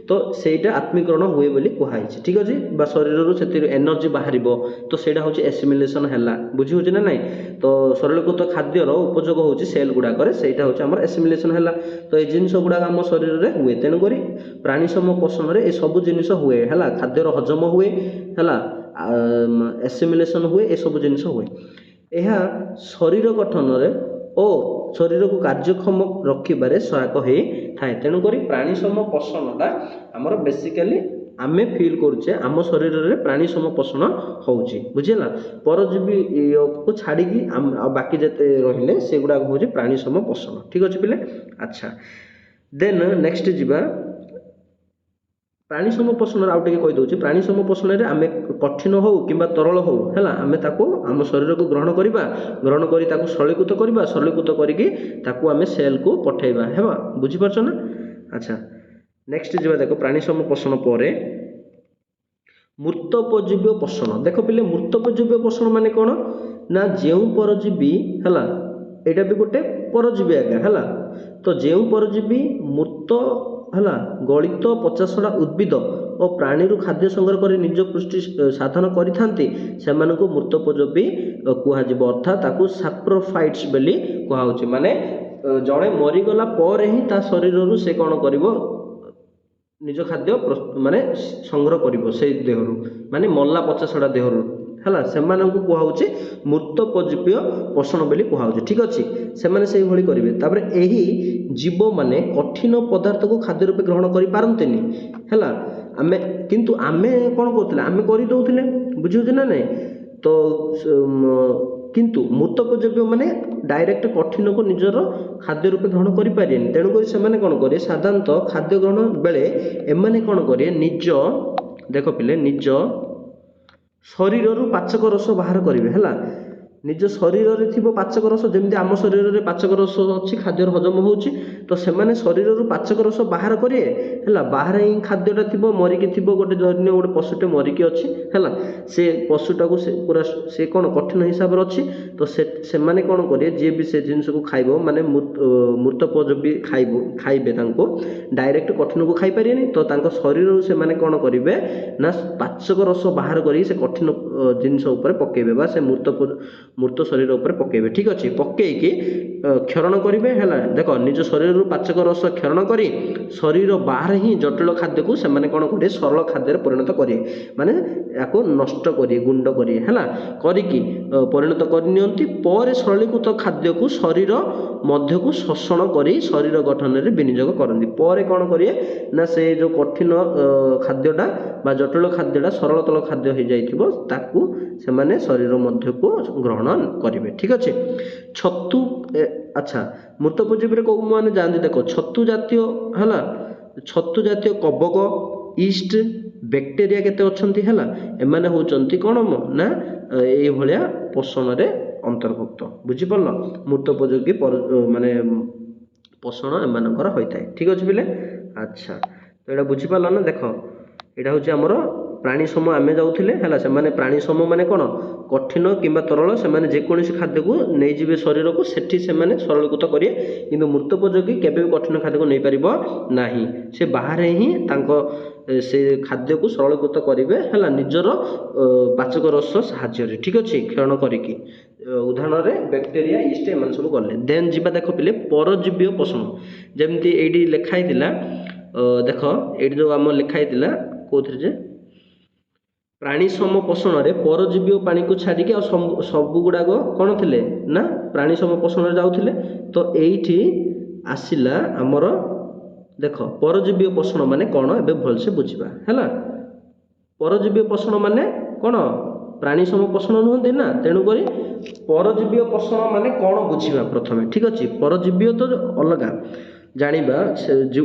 तो सेटा आत्मीकरण हुए बोली कहुई ठीक अच्छे बा शरीर से एनर्जी बाहर तो सेटा हूँ एसिमिलेशन है बुझी ना नहीं। तो सरलीकृत खाद्यर उपयोग होची सेल गुड़ाक सेटा हूँ आम एसिमिलेशन है तो ये जिनस गुड़ाक आम शरीर में हुए तेणुक प्राणी सम पोषण रे ये सब जिनस हुए है खाद्यर हजम हुए है एसिमिलेशन हुए ये सब जिनस हुए यह शरीर गठन रे ओ शरीर को कार्यक्षम रखिबारे सहायक हो थाए तेणुक प्राणी सम पोषणटा आमर बेसिकाली आमे फील करुचे आम शरीर में प्राणी सम पोषण होउची बुझेला परजीवी को छाड़ी बाकी जिते रहिले से गुड़ा हूँ प्राणी सम पोषण ठीक अच्छे पिले। अच्छा देन नेक्स्ट जीवा प्राणी सम पोषण आउ टे कहीदे प्राणी सम पोषण में आम कठिन हो कि तरल हो है आम आम शरीर को ग्रहण कर सरलीकृत करवा सरलीकृत करके आम सेल को पठेबा है बुझीपार ना। अच्छा नेक्स्ट जी देख प्राणी सम पोषण पर मूर्तोपजीव्य पोषण देख पिले मूर्तोपजीव्य पोषण माने कौन ना जो परजीवी है यहाँ भी गोटे परजीवी आज्ञा है तो जो परजीवी मूर्त है गलित पचासड़ा उद्भिद और प्राणी खाद्य संग्रह कर निज पुष्टि साधन करि मूर्तोपजीवी कहुब अर्थात ताकू सैप्रोफाइट्स बोली कहुचे माने जड़े मरीगला पर ही ता शरीर से कौन कर निज खाद्य माने संग्रह करिवो से देहरु माने मल्ला 50टा देहरु हला सेमानंकु कुहाउचे मूर्तोपजीव्य पोषण बोली कुहाउचे ठीक अछि सेमाने सेही भली करिवे तापर एही जीव माने कठिन पदार्थ को खाद्य रूपे ग्रहण करि पारंतेनी हला आमे किंतु आमे कोन करथिले आमे करि दउथिले बुझिउछ ना नै तो किंतु मूर्तोपजीव्य माने डायरेक्ट कठिन को निजर खाद्य रूपे ग्रहण करि पारेनी तेणु करि सेमाने कोन करे साधारणतः खाद्य ग्रहण बेले एमाने कोन करे निज देख पिले निज शरीर पाचक रस बाहर करेंगे है निज शरीर में पाचक रस जमी आम शरीर में पाचक रस अच्छी खाद्य हजम होची तो सेमाने शरीर पाचक रस बाहर करेंगे है बाहर ही खाद्यटा थी मरिकी थी गोटे धरनीय गोटे पशुटे मरिकी अच्छी है से पशुटा को पूरा से कौन कठिन हिसाब से अच्छी तो से माने कौन करेंगे जी भी से जिनस को खाइब माने मूर्तोपजीवी खाइबे डायरेक्ट कठिन को खाई पारे तो शरीर से माने कौन करेंगे ना पाचक रस बाहर कर कठिन जिनस पकेबे से मूर्त शरीर उपर पकेबे ठीक अच्छे पकईकि क्षरण करेंगे है देख निज शरीर पाचक रस क्षरण कर शरीर बाहर ही जटिल खाद्य को से कौन करेंगे सरल खाद्य परिणत करेंगे माने याको नष्ट करेंगे गुंड करेंगे है करिकी परिणत करनी पर सरलीकृत खाद्य को शरीर मध्य को शोषण कर शरीर गठन में विनियोग करती पर कौन करेंगे ना से जो कठिन खाद्यटा बा जटिल खाद्यटा सरलतल खाद्य हो जाइथिबो ताकू से माने शरीर मध्य को ग्रहण करेंगे ठीक अच्छे छतु अच्छा मूर्तोपजीवी कौ मैंने जानते देख छतु जातीय है छतु जातीय कबक ईस्ट बैक्टेरिया केते अछंती है एमाने होचंती कौन ना ये भाया पोषण रे अंतर्भुक्त बुझीपार मूर्तोपयोगी माने पोषण एमानकर होता है ठीक अच्छे पिले अच्छा तो यहाँ बुझीपार ना देख यहाँ हूँ आमर प्राणी सम आमे जाऊले है से प्राणी सम माने कौन कठिन किंबा तरल से जेकोसी खाद्य को नहीं जीवे शरीर को सेठी से सरलीकृत करेंगे किंतु मूर्तोपयोगी केबे भी कठिन खाद्य को नहीं पारिब नाही से बाहर ही तांको से खाद्य को सरलीकृत करेंगे है निजर पाचक रस साहाय्य ठीक अच्छे क्षरण करिकी उदाहरण में बैक्टेरिया ईस्ट एम सब गले देन जीवा देख पिले परजीवी पोषण जमती ये लिखाई देख ये जो आम लिखाई कौन जे प्राणी सम पोषण रे परजीवी पानी को छाड़िकी सब गुड़ाक कौन थे ना प्राणी सम पोषण जाऊे तो ये आसला आमर देख परजीवी पोषण माने कौन ए भलसे बुझा है परजीवी पोषण माने कौन प्राणी सम पोषण नुहति ना तेणुक परजीवी पोषण माने कौन बुझा प्रथम ठीक अच्छे परजीवी तो अलग जानिबा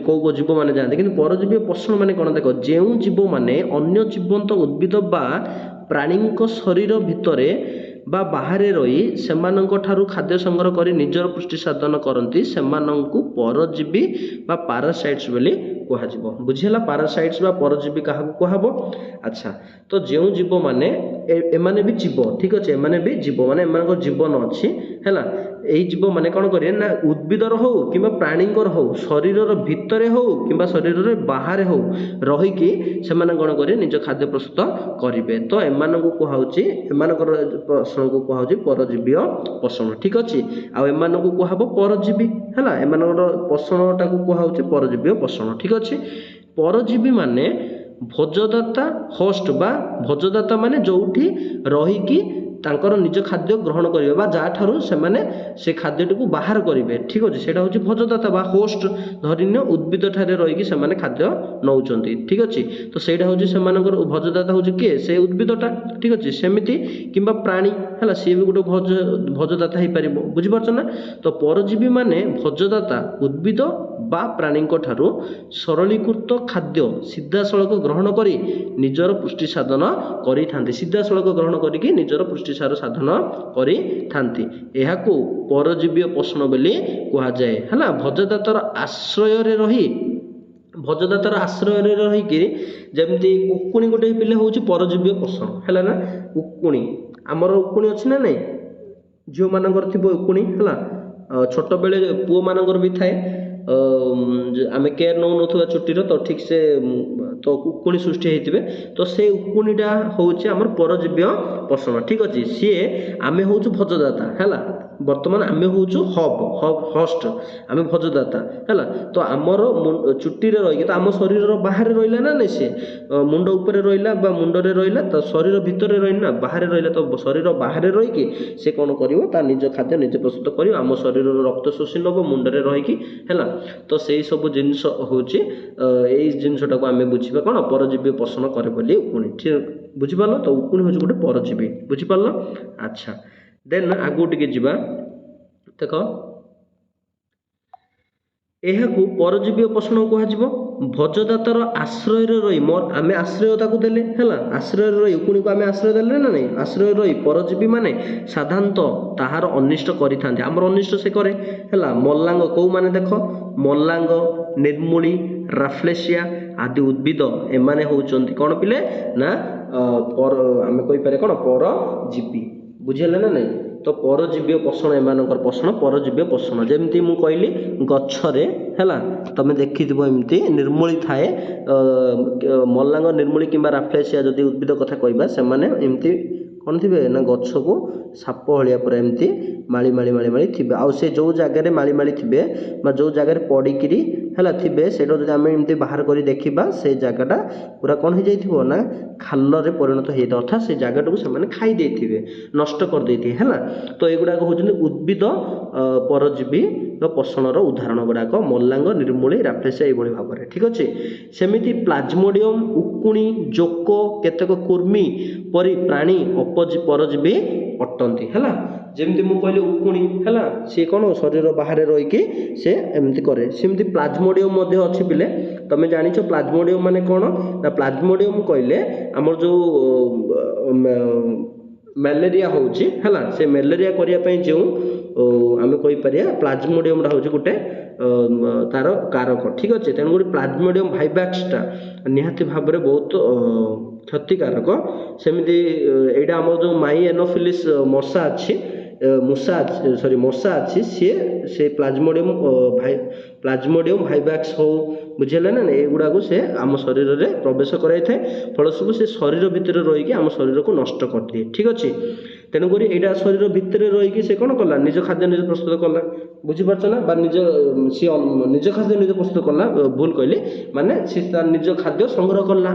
कौ जीव मैंने जानते कि परजीवी पोषण माने कौन देख जो जीव मैंने अन्य जीवंत उद्भिद बा प्राणी शरीर भितरे बा बाहर रही सेमानंकठारु खाद्य संग्रह कर निजर पुष्टि साधन करती सेमानंकु परजीवी बा पारासाइट्स बोली कहुब बुझीला पारासाइट्स बा परजीवी क्या कहब अच्छा तो जो जीव माने एमाने भी जीव ठीक अच्छे एमाने भी जीव माने एमान जीवन अच्छी है यही जीव माने कौन करें ना उद्भिदर हो कि प्राणीकर हो शरीर भितर हो कि शरीर बाहर हो रहीकि से कौन करें निज खाद्य प्रस्तुत करेंगे तो एम कहुच्छी एमानकर पोषण को कहुच्छी परजीवी पोषण ठीक अच्छे आम को कहब परजीवी है एमानकर पोषणटा को कहुच्छे परजीवी पोषण ठीक अच्छे परजीवी माने भोजदाता होस्ट बा भोजदाता माने जोठी रहीकि तांकर निज खाद्य ग्रहण करेंगे बा जहाँठारू से खाद्यटी को बाहर करेंगे ठीक अच्छे से हूँ भोजदाता बा होस्ट धरिन्य उद्भिद ठारे रहीकि से खाद्य नौचंती ठीक अच्छे तो सहीटा हूँ से भोजदाता हूँ किए से उद्भिदटा ठीक अच्छे सेमती किंबा प्राणी है सी भी गोटे भोजदाता हो पार बुझीपार ना तो परजीवी माने भोजदाता उद्भिद बा प्राणी ठारू सरलीकृत खाद्य सीधा सड़क ग्रहण करी निजर पुष्टि साधन करि सीधा सड़क ग्रहण करिकी निजर पुष्टि साधन करि थांती एहाकू परजीवी पोषण बोली कहुए है भोजदातार आश्रय रही ଭୋଜଦାତାର ଆଶ୍ରୟରେ ରହିକି ଯେମିତି ଉକୁଣି ଗୋଟେ ପିଲେ ହେଉଛି ପରଜୀବୀ ପୋଷଣ ହେଲା ନା। ଉକୁଣି ଆମର ଉକୁଣି ଅଛି ନା ନାଇଁ, ଝିଅମାନଙ୍କର ଥିବ ଉକୁଣି ହେଲା, ଛୋଟବେଳେ ପୁଅମାନଙ୍କର ବି ଥାଏ। ଆମେ କେୟାର ନେଉନଥିବା ଚୁଟିର ତ ଠିକ୍ ସେ ତ ଉକୁଣି ସୃଷ୍ଟି ହେଇଥିବେ, ତ ସେ ଉକୁଣିଟା ହେଉଛି ଆମର ପରଜୀବୀ ପୋଷଣ। ଠିକ୍ ଅଛି, ସିଏ ଆମେ ହେଉଛୁ ଭୋଜଦାତା ହେଲା। ବର୍ତ୍ତମାନ ଆମେ ହେଉଛୁ ହଷ୍ଟ, ଆମେ ଭୋଜଦାତା ହେଲା। ତ ଆମର ଚୁଟିରେ ରହିକି ତ ଆମ ଶରୀରର ବାହାରେ ରହିଲା ନା ନାଇଁ, ସେ ମୁଣ୍ଡ ଉପରେ ରହିଲା ବା ମୁଣ୍ଡରେ ରହିଲା, ତ ଶରୀର ଭିତରେ ରହିଲା ନା ବାହାରେ ରହିଲା। ତ ଶରୀର ବାହାରେ ରହିକି ସେ କ'ଣ କରିବ, ତା ନିଜ ଖାଦ୍ୟ ନିଜେ ପ୍ରସ୍ତୁତ କରିବ, ଆମ ଶରୀରର ରକ୍ତ ଶୋଷି ନେବ ମୁଣ୍ଡରେ ରହିକି ହେଲା। ତ ସେଇ ସବୁ ଜିନିଷ ହେଉଛି ଏଇ ଜିନିଷଟାକୁ ଆମେ ବୁଝିବା କ'ଣ, ପରଜୀବୀ ପୋଷଣ କରେ ବୋଲି ଉକୁଣି। ଠିକ୍ ବୁଝିପାରିଲ ତ, ଉକୁଣି ହେଉଛି ଗୋଟେ ପରଜୀବୀ, ବୁଝିପାରିଲ। ଆଚ୍ଛା, ଦେନ୍ ଆଗକୁ ଟିକେ ଯିବା। ଦେଖ, ଏହାକୁ ପରଜୀବୀ ପୋଷଣ କୁହାଯିବ। ଭୋଜଦାତାର ଆଶ୍ରୟରେ ରହି, ଆମେ ଆଶ୍ରୟ ତାକୁ ଦେଲେ ହେଲା, ଆଶ୍ରୟରେ ରହି ଉକୁଣିକୁ ଆମେ ଆଶ୍ରୟ ଦେଲେ ନା ନାଇଁ, ଆଶ୍ରୟରେ ରହି ପରଜୀବୀ ମାନେ ସାଧାରଣତଃ ତାହାର ଅନିଷ୍ଟ କରିଥାନ୍ତି। ଆମର ଅନିଷ୍ଟ ସେ କରେ ହେଲା। ମଲାଙ୍ଗ କୋଉମାନେ ଦେଖ, ମଲାଙ୍ଗ, ନିର୍ମୂଳି, ରାଫ୍ଲେସିଆ ଆଦି ଉଦ୍ଭିଦ ଏମାନେ ହେଉଛନ୍ତି କ'ଣ ପିଲେ ନା ଆମେ କହିପାରିବା କ'ଣ ପରଜୀବୀ। ବୁଝିହେଲା ନା ନାଇଁ। ତ ପରଜୀବୀ ପୋଷଣ ଏମାନଙ୍କର ପୋଷଣ ପରଜୀବୀ ପୋଷଣ। ଯେମିତି ମୁଁ କହିଲି ଗଛରେ ହେଲା, ତମେ ଦେଖିଥିବ ଏମିତି ନିର୍ମୂଳି ଥାଏ, ମଲାଙ୍ଗ, ନିର୍ମୂଳି କିମ୍ବା ରାଫ୍ଲେସିଆ ଯଦି ଉଦ୍ଭିଦ କଥା କହିବା, ସେମାନେ ଏମିତି କ'ଣ ଥିବେ ନା ଗଛକୁ ସାପ ଭଳିଆ ପୁରା ଏମିତି ମାଳି ମାଳି ମାଳି ମାଳି ଥିବେ। ଆଉ ସେ ଯେଉଁ ଜାଗାରେ ମାଳି ମାଳି ଥିବେ ବା ଯେଉଁ ଜାଗାରେ ପଡ଼ିକିରି ହେଲା ଥିବେ, ସେଇଟା ଯଦି ଆମେ ଏମିତି ବାହାର କରି ଦେଖିବା, ସେ ଜାଗାଟା ପୁରା କ'ଣ ହେଇଯାଇଥିବ ନା ଖାଲରେ ପରିଣତ ହେଇଯାଇଥିବ, ଅର୍ଥାତ୍ ସେ ଜାଗାଟାକୁ ସେମାନେ ଖାଇ ଦେଇଥିବେ, ନଷ୍ଟ କରିଦେଇଥିବେ ହେଲା। ତ ଏଗୁଡ଼ାକ ହେଉଛନ୍ତି ଉଦ୍ଭିଦ ପରଜୀବୀ ପୋଷଣର ଉଦାହରଣ ଗୁଡ଼ାକ, ମଲାଙ୍ଗ, ନିର୍ମୂଳି, ରାଫ୍ଲେସିଆ ଏଇଭଳି ଭାବରେ। ଠିକ୍ ଅଛି। ସେମିତି ପ୍ଲାଜମୋଡ଼ିୟମ, ଉକୁଣି, ଜୋକ, କେତେକ କୃମି ପରି ପ୍ରାଣୀ ପରଜୀବୀ ଅଟନ୍ତି ହେଲା। ଯେମିତି ମୁଁ କହିଲି ଉକୁଣି ହେଲା, ସିଏ କ'ଣ ଶରୀର ବାହାରେ ରହିକି ସେ ଏମିତି କରେ। ସେମିତି ପ୍ଲାଜମୋଡ଼ିୟମ ମଧ୍ୟ ଅଛି ପିଲେ। ତମେ ଜାଣିଛ ପ୍ଲାଜମୋଡ଼ିୟମ ମାନେ କ'ଣ ନା, ପ୍ଲାଜମୋଡ଼ିୟମ କହିଲେ ଆମର ଯେଉଁ ମ୍ୟାଲେରିଆ ହେଉଛି ହେଲା, ସେ ମ୍ୟାଲେରିଆ କରିବା ପାଇଁ ଯେଉଁ ଆମେ କହିପାରିବା ପ୍ଲାଜମୋଡ଼ିୟମଟା ହେଉଛି ଗୋଟେ ତାର କାରକ। ଠିକ୍ ଅଛି। ତେଣୁକରି ପ୍ଲାଜମୋଡ଼ିୟମ ଭାଇଭାକ୍ସଟା ନିହାତି ଭାବରେ ବହୁତ କ୍ଷତିକାରକ। ସେମିତି ଏଇଟା ଆମର ଯେଉଁ ମାଇ ଏନୋଫିଲିସ୍ ମଶା ଅଛି, ମଶା ଅଛି, ସିଏ ସେ ପ୍ଲାଜମୋଡ଼ିୟମ ଭାଇଭାକ୍ସ ହଉ, ବୁଝିହେଲା ନା, ଏଗୁଡ଼ାକୁ ସେ ଆମ ଶରୀରରେ ପ୍ରବେଶ କରାଇଥାଏ। ଫଳସ୍ୱରୂପ ସେ ଶରୀର ଭିତରେ ରହିକି ଆମ ଶରୀରକୁ ନଷ୍ଟ କରିଦିଏ। ଠିକ୍ ଅଛି। ତେଣୁକରି ଏଇଟା ଶରୀର ଭିତରେ ରହିକି ସେ କ'ଣ କଲା, ନିଜ ଖାଦ୍ୟ ନିଜେ ପ୍ରସ୍ତୁତ କଲା। ବୁଝିପାରୁଛ ନା, ବା ସିଏ ନିଜ ଖାଦ୍ୟ ନିଜେ ପ୍ରସ୍ତୁତ କଲା, ଭୁଲ କହିଲି, ମାନେ ସେ ତାର ନିଜ ଖାଦ୍ୟ ସଂଗ୍ରହ କଲା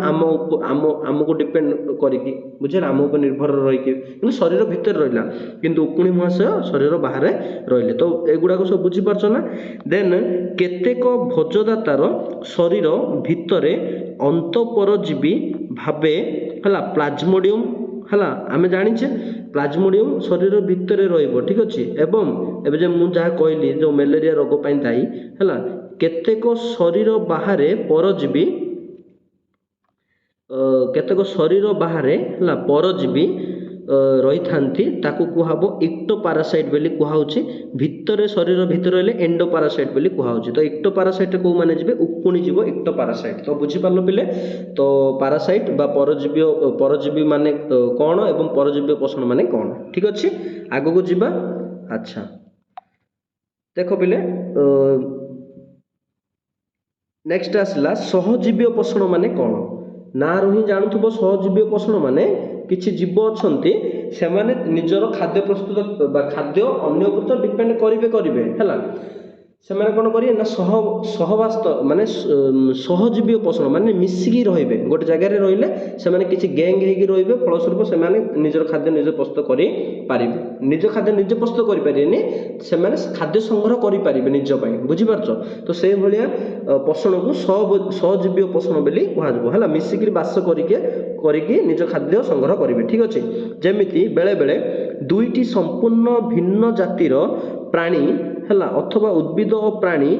ଆମକୁ ଡିପେଣ୍ଡ କରିକି, ବୁଝିଲା, ଆମ ଉପରେ ନିର୍ଭର ରହିକି, କିନ୍ତୁ ଶରୀର ଭିତରେ ରହିଲା। କିନ୍ତୁ ଉକୁଣି ମହାଶୟ ଶରୀର ବାହାରେ ରହିଲେ। ତ ଏଗୁଡ଼ାକ ସବୁ ବୁଝିପାରୁଛ ନା। ଦେନ୍ କେତେକ ଭୋଜଦାତାର ଶରୀର ଭିତରେ ଅନ୍ତଃପରଜୀବୀ ଭାବେ ହେଲା ପ୍ଲାଜମୋଡ଼ିୟମ ହେଲା, ଆମେ ଜାଣିଛେ ପ୍ଲାଜମୋଡ଼ିୟମ ଶରୀର ଭିତରେ ରହିବ। ଠିକ୍ ଅଛି। ଏବଂ ଏବେ ଯେ ମୁଁ ଯାହା କହିଲି ଯେଉଁ ମ୍ୟାଲେରିଆ ରୋଗ ପାଇଁ ଦାୟୀ ହେଲା, କେତେକ ଶରୀର ବାହାରେ ପରଜୀବୀ ହେଲା ପରଜୀବୀ ରହିଥାନ୍ତି, ତାକୁ କୁହାହବ ଇକ୍ଟୋପାରାସାଇଟ୍ ବୋଲି କୁହାହେଉଛି। ଭିତରେ ଶରୀର ଭିତରେ ରହିଲେ ଏଣ୍ଡୋପାରାସାଇଟ୍ ବୋଲି କୁହାହେଉଛି। ତ ଇକ୍ଟୋପାରାସାଇଟ୍ କେଉଁମାନେ ଯିବେ, ଉକୁଣି ଯିବ ଇକ୍ଟୋପାରାସାଇଟ୍। ତ ବୁଝିପାରିଲ ପିଲେ। ତ ପାରାସାଇଟ୍ ବା ପରଜୀବୀ ମାନେ କ'ଣ ଏବଂ ପରଜୀବୀ ପୋଷଣ ମାନେ କ'ଣ। ଠିକ୍ ଅଛି, ଆଗକୁ ଯିବା। ଆଚ୍ଛା, ଦେଖ ପିଲେ, ନେକ୍ସଟ ଆସିଲା ସହଜୀବୀ ପୋଷଣ ମାନେ କ'ଣ। ନାଁରୁ ହିଁ ଜାଣୁଥିବ, ସହଜୀବୀ ପୋଷଣ ମାନେ କିଛି ଜୀବ ଅଛନ୍ତି, ସେମାନେ ନିଜର ଖାଦ୍ୟ ପ୍ରସ୍ତୁତ ବା ଖାଦ୍ୟ ଅନ୍ୟ ଉପରେ ତ ଡିପେଣ୍ଡ କରିବେ ହେଲା। ସେମାନେ କ'ଣ କରିବେ ନା ମାନେ ସହଜୀବୀ ପୋଷଣ ମାନେ ମିଶିକି ରହିବେ, ଗୋଟେ ଜାଗାରେ ରହିଲେ ସେମାନେ କିଛି ଗ୍ୟାଙ୍ଗ ହେଇକି ରହିବେ। ଫଳସ୍ୱରୂପ ସେମାନେ ନିଜର ଖାଦ୍ୟ ନିଜେ ପ୍ରସ୍ତୁତ କରିପାରିବେ। ନିଜ ଖାଦ୍ୟ ନିଜେ ପ୍ରସ୍ତୁତ କରିପାରିବେନି, ସେମାନେ ଖାଦ୍ୟ ସଂଗ୍ରହ କରିପାରିବେ ନିଜ ପାଇଁ। ବୁଝିପାରୁଛ। ତ ସେଇଭଳିଆ ପୋଷଣକୁ ସହଜୀବୀ ପୋଷଣ ବୋଲି କୁହାଯିବ ହେଲା। ମିଶିକିରି ବାସ କରିକି ନିଜ ଖାଦ୍ୟ ସଂଗ୍ରହ କରିବେ। ଠିକ୍ ଅଛି। ଯେମିତି ବେଳେବେଳେ ଦୁଇଟି ସମ୍ପୂର୍ଣ୍ଣ ଭିନ୍ନ ଜାତିର ପ୍ରାଣୀ ହେଲା ଅଥବା ଉଦ୍ଭିଦ ଓ ପ୍ରାଣୀ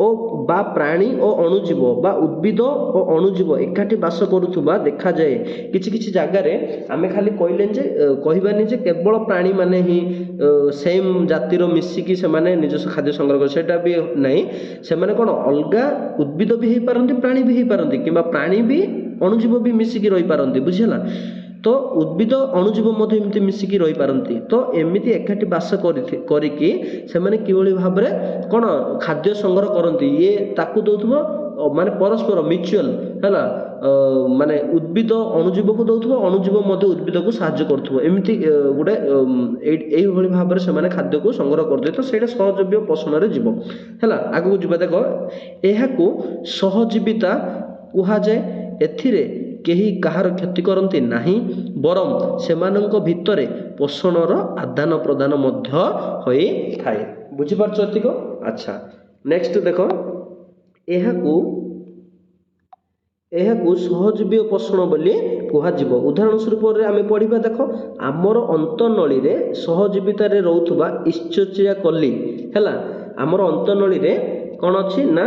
ଓ ବା ପ୍ରାଣୀ ଓ ଅଣୁଜୀବ ବା ଉଦ୍ଭିଦ ଓ ଅଣୁଜୀବ ଏକାଠି ବାସ କରୁଥିବା ଦେଖାଯାଏ। କିଛି କିଛି ଜାଗାରେ ଆମେ ଖାଲି କହିଲେ ଯେ କହିବାନି ଯେ କେବଳ ପ୍ରାଣୀମାନେ ହିଁ ସେମ୍ ଜାତିର ମିଶିକି ସେମାନେ ନିଜସ୍ୱ ଖାଦ୍ୟ ସଂଗ୍ରହ କରନ୍ତି, ସେଇଟା ବି ନାହିଁ। ସେମାନେ କ'ଣ ଅଲଗା ଉଦ୍ଭିଦ ବି ହେଇପାରନ୍ତି, ପ୍ରାଣୀ ବି ହେଇପାରନ୍ତି, କିମ୍ବା ପ୍ରାଣୀ ବି ଅଣୁଜୀବ ବି ମିଶିକି ରହିପାରନ୍ତି, ବୁଝିହେଲା। ତ ଉଦ୍ଭିଦ ଅଣୁଜୀବ ମଧ୍ୟ ଏମିତି ମିଶିକି ରହିପାରନ୍ତି। ତ ଏମିତି ଏକାଠି ବାସ କରିକି ସେମାନେ କିଭଳି ଭାବରେ କ'ଣ ଖାଦ୍ୟ ସଂଗ୍ରହ କରନ୍ତି, ଇଏ ତାକୁ ଦେଉଥିବ ମାନେ ପରସ୍ପର ମ୍ୟୁଚୁଆଲ ହେଲା, ମାନେ ଉଦ୍ଭିଦ ଅଣୁଜୀବକୁ ଦେଉଥିବ, ଅଣୁଜୀବ ମଧ୍ୟ ଉଦ୍ଭିଦକୁ ସାହାଯ୍ୟ କରୁଥିବ, ଏମିତି ଗୋଟେ ଏଇଭଳି ଭାବରେ ସେମାନେ ଖାଦ୍ୟକୁ ସଂଗ୍ରହ କରୁଥିବେ। ତ ସେଇଟା ସହଜୀବୀ ପୋଷଣରେ ଯିବ ହେଲା। ଆଗକୁ ଯିବା, ଦେଖ ଏହାକୁ ସହଜୀବିତା କୁହାଯାଏ। ଏଥିରେ କେହି କାହାର କ୍ଷତି କରନ୍ତି ନାହିଁ, ବରଂ ସେମାନଙ୍କ ଭିତରେ ପୋଷଣର ଆଦାନ ପ୍ରଦାନ ମଧ୍ୟ ହୋଇଥାଏ। ବୁଝିପାରୁଛ ଏତିକ? ଆଚ୍ଛା, ନେକ୍ସଟ ଦେଖ, ଏହାକୁ ସହଜୀବୀ ପୋଷଣ ବୋଲି କୁହାଯିବ। ଉଦାହରଣ ସ୍ୱରୂପରେ ଆମେ ପଢ଼ିବା, ଦେଖ ଆମର ଅନ୍ତନଳୀରେ ସହଜୀବିତାରେ ରହୁଥିବା ଇଶ୍ଚୋଚିଆ କଲି ହେଲା। ଆମର ଅନ୍ତନଳୀରେ କ'ଣ ଅଛି ନା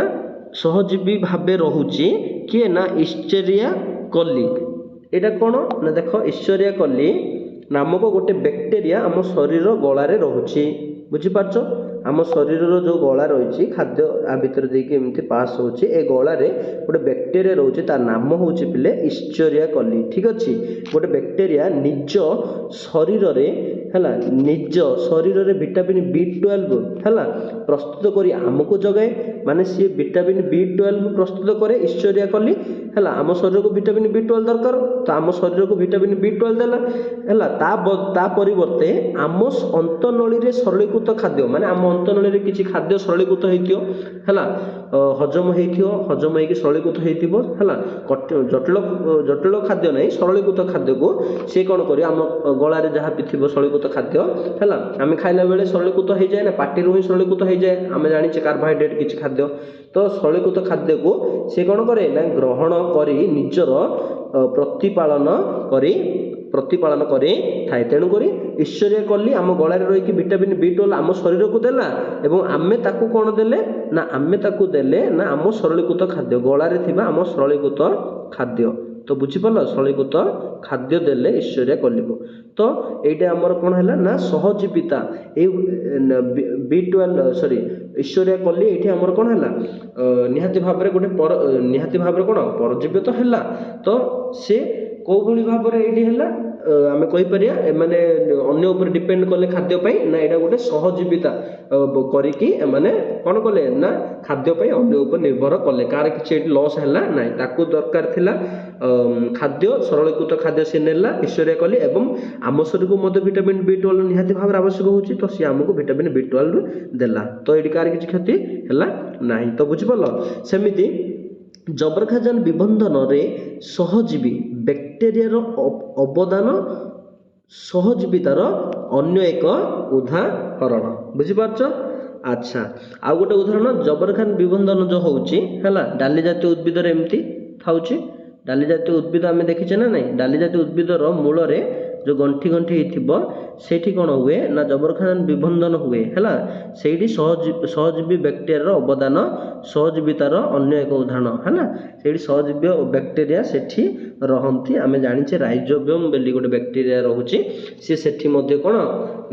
ସହଜୀବୀ ଭାବେ ରହୁଛି କିଏ ନା ଇଶ୍ଚେରିଆ କଲି। ଏଇଟା କ'ଣ ନା ଦେଖ, ଇଶ୍ଚେରିଆ କଲି ନାମକ ଗୋଟେ ବ୍ୟାକ୍ଟେରିଆ ଆମ ଶରୀର ଗଳାରେ ରହୁଛି। ବୁଝିପାରୁଛ? ଆମ ଶରୀରର ଯେଉଁ ଗଳା ରହିଛି, ଖାଦ୍ୟ ଆ ଭିତରେ ଦେଇକି ଏମିତି ପାସ୍ ହେଉଛି, ଏ ଗଳାରେ ଗୋଟେ ବ୍ୟାକ୍ଟେରିଆ ରହୁଛି, ତା ନାମ ହେଉଛି ପିଲେ ଇଶ୍ଚେରିଆ କଲି। ଠିକ୍ ଅଛି? ଗୋଟେ ବ୍ୟାକ୍ଟେରିଆ ନିଜ ଶରୀରରେ ହେଲା, ନିଜ ଶରୀରରେ ଭିଟାମିନ୍ B12 ହେଲା ପ୍ରସ୍ତୁତ କରି ଆମକୁ ଯୋଗାଏ। ମାନେ ସିଏ ଭିଟାମିନ୍ B12 ପ୍ରସ୍ତୁତ କରେ ଇଶ୍ଚେରିଆ କଲି ହେଲା। ଆମ ଶରୀରକୁ ଭିଟାମିନ୍ B12 ଦରକାର, ତ ଆମ ଶରୀରକୁ ଭିଟାମିନ୍ B12 ଦେଲା ହେଲା। ତା ପରିବର୍ତ୍ତେ ଆମ ଅନ୍ତନଳୀରେ ସରଳୀକୃତ ଖାଦ୍ୟ, ମାନେ ଆମ ଅନ୍ତନଳୀରେ କିଛି ଖାଦ୍ୟ ସରଳୀକୃତ ହେଇଥିବ ହେଲା, ହଜମ ହେଇଥିବ, ହଜମ ହେଇକି ସରଳୀକୃତ ହେଇଥିବ ହେଲା। ଜଟିଳ ଖାଦ୍ୟ ନାହିଁ, ସରଳୀକୃତ ଖାଦ୍ୟକୁ ସେ କ'ଣ କରିବ, ଆମ ଗଳାରେ ଯାହା ବି ଥିବ ସରଳୀକୃତ ଖାଦ୍ୟ ହେଲା, ଆମେ ଖାଇଲା ବେଳେ ସରଳୀକୃତ ହେଇଯାଏ ନା, ପାଟିରୁ ହିଁ ସରଳୀକୃତ ହେଇଯାଏ, ଆମେ ଜାଣିଛେ କାର୍ቦହାଇଡ୍ରେଟ୍ କିଛି ଖାଦ୍ୟ। ତ ସରଳୀକୃତ ଖାଦ୍ୟକୁ ସେ କ'ଣ କରେ ନା ଗ୍ରହଣ କରି ନିଜର ପ୍ରତିପାଳନ କରିଥାଏ। ତେଣୁକରି ଇଶ୍ଚେରିଆ କଲି ଆମ ଗଳାରେ ରହିକି ଭିଟାମିନ୍ B12 ଆମ ଶରୀରକୁ ଦେଲା, ଏବଂ ଆମେ ତାକୁ କ'ଣ ଦେଲେ ନା ଆମ ସରଳୀକୃତ ଖାଦ୍ୟ, ଗଳାରେ ଥିବା ଆମ ସରଳୀକୃତ ଖାଦ୍ୟ। ତ ବୁଝିପାରିଲ, ସରଳୀକୃତ ଖାଦ୍ୟ ଦେଲେ ଇଶ୍ଚେରିଆ କଲିକୁ। ତ ଏଇଟା ଆମର କ'ଣ ହେଲା ନା ସହଜୀବିତା। ଏଇ ଇଶ୍ଚେରିଆ କଲି ଏଇଠି ଆମର କ'ଣ ହେଲା, ନିହାତି ଭାବରେ କ'ଣ ପରଜୀବୀ ତ ହେଲା। ତ ସେ କୋଉଭଳି ଭାବରେ ଏଇଠି ହେଲା, ଆମେ କହିପାରିବା ଏମାନେ ଅନ୍ୟ ଉପରେ ଡିପେଣ୍ଡ କଲେ ଖାଦ୍ୟ ପାଇଁ ନା, ଏଇଟା ଗୋଟେ ସହଜୀବିତା କରିକି ଏମାନେ କ'ଣ କଲେ ନା ଖାଦ୍ୟ ପାଇଁ ଅନ୍ୟ ଉପରେ ନିର୍ଭର କଲେ। କାହାର କିଛି ଏଠି ଲସ୍ ହେଲା ନାହିଁ, ତାକୁ ଦରକାର ଥିଲା ଖାଦ୍ୟ, ସରଳୀକୃତ ଖାଦ୍ୟ ସେ ନେଲା ଇଶ୍ଚେରିଆ କଲି, ଏବଂ ଆମ ଶରୀରକୁ ମଧ୍ୟ ଭିଟାମିନ୍ B12 ନିହାତି ଭାବରେ ଆବଶ୍ୟକ ହେଉଛି, ତ ସିଏ ଆମକୁ ଭିଟାମିନ୍ B12 ଦେଲା। ତ ଏଇଠି କାହାର କିଛି କ୍ଷତି ହେଲା ନାହିଁ। ତ ବୁଝିପାରିଲ? ସେମିତି ଯବକ୍ଷାରଜାନ ବିବନ୍ଧନରେ ସହଜୀବୀ ବ୍ୟାକ୍ଟେରିଆର ଅବଦାନ ସହଜୀବିତାର ଅନ୍ୟ ଏକ ଉଦାହରଣ। ବୁଝିପାରୁଛ? ଆଚ୍ଛା, ଆଉ ଗୋଟେ ଉଦାହରଣ, ଯବକ୍ଷାରଜାନ ବିବନ୍ଧନ ଯେଉଁ ହେଉଛି ହେଲା, ଡାଲି ଜାତୀୟ ଉଦ୍ଭିଦରେ ଏମିତି ଥାଉଛି। ଡାଲି ଜାତୀୟ ଉଦ୍ଭିଦ ଆମେ ଦେଖିଛେ ନା ନାହିଁ, ଡାଲି ଜାତୀୟ ଉଦ୍ଭିଦର ମୂଳରେ ଯେଉଁ ଗଣ୍ଠି ହେଇଥିବ, ସେଇଠି କ'ଣ ହୁଏ ନା ଯବକ୍ଷାରଜାନ ବିବନ୍ଧନ ହୁଏ ହେଲା। ସେଇଠି ସହଜୀବୀ ବ୍ୟାକ୍ଟେରିଆର ଅବଦାନ ସହଜୀବିତାର ଅନ୍ୟ ଏକ ଉଦାହରଣ ହେଲା। ସେଇଠି ସହଜୀବୀ ବ୍ୟାକ୍ଟେରିଆ ସେଠି ରହନ୍ତି। ଆମେ ଜାଣିଛେ ରାଇଜୋବିୟମ୍ ବୋଲି ଗୋଟେ ବ୍ୟାକ୍ଟେରିଆ ରହୁଛି, ସିଏ ସେଠି ମଧ୍ୟ କ'ଣ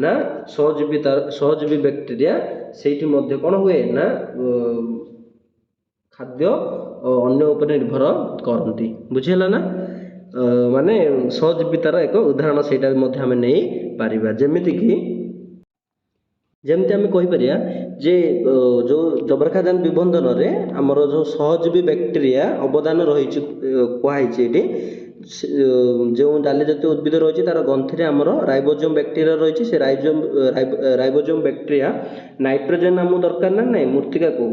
ନା ସହଜୀବୀ ବ୍ୟାକ୍ଟେରିଆ ସେଇଠି ମଧ୍ୟ କ'ଣ ହୁଏ ନା ଖାଦ୍ୟ ଅନ୍ୟ ଉପରେ ନିର୍ଭର କରନ୍ତି। ବୁଝିହେଲା ନା? ମାନେ ସହଜୀବିତାର ଏକ ଉଦାହରଣ ସେଇଟା ମଧ୍ୟ ଆମେ ନେଇପାରିବା। ଯେମିତି ଆମେ କହିପାରିବା ଯେ ଯେଉଁ ଯବକ୍ଷାରଜାନ ବିବନ୍ଧନରେ ଆମର ଯେଉଁ ସହଜୀବୀ ବ୍ୟାକ୍ଟେରିଆ ଅବଦାନ ରହିଛି କୁହାହେଇଛି ଏଠି, ଯେଉଁ ଡାଲି ଜାତୀୟ ଉଦ୍ଭିଦ ରହିଛି ତାର ଗନ୍ଥିରେ ଆମର ରାଇବୋଜୋମ ବ୍ୟାକ୍ଟେରିଆ ରହିଛି। ସେ ରାଇବୋଜୋମ ବ୍ୟାକ୍ଟେରିଆ ନାଇଟ୍ରୋଜେନ ଆମକୁ ଦରକାର ନା ନାହିଁ, ମୂର୍ତ୍ତିକାକୁ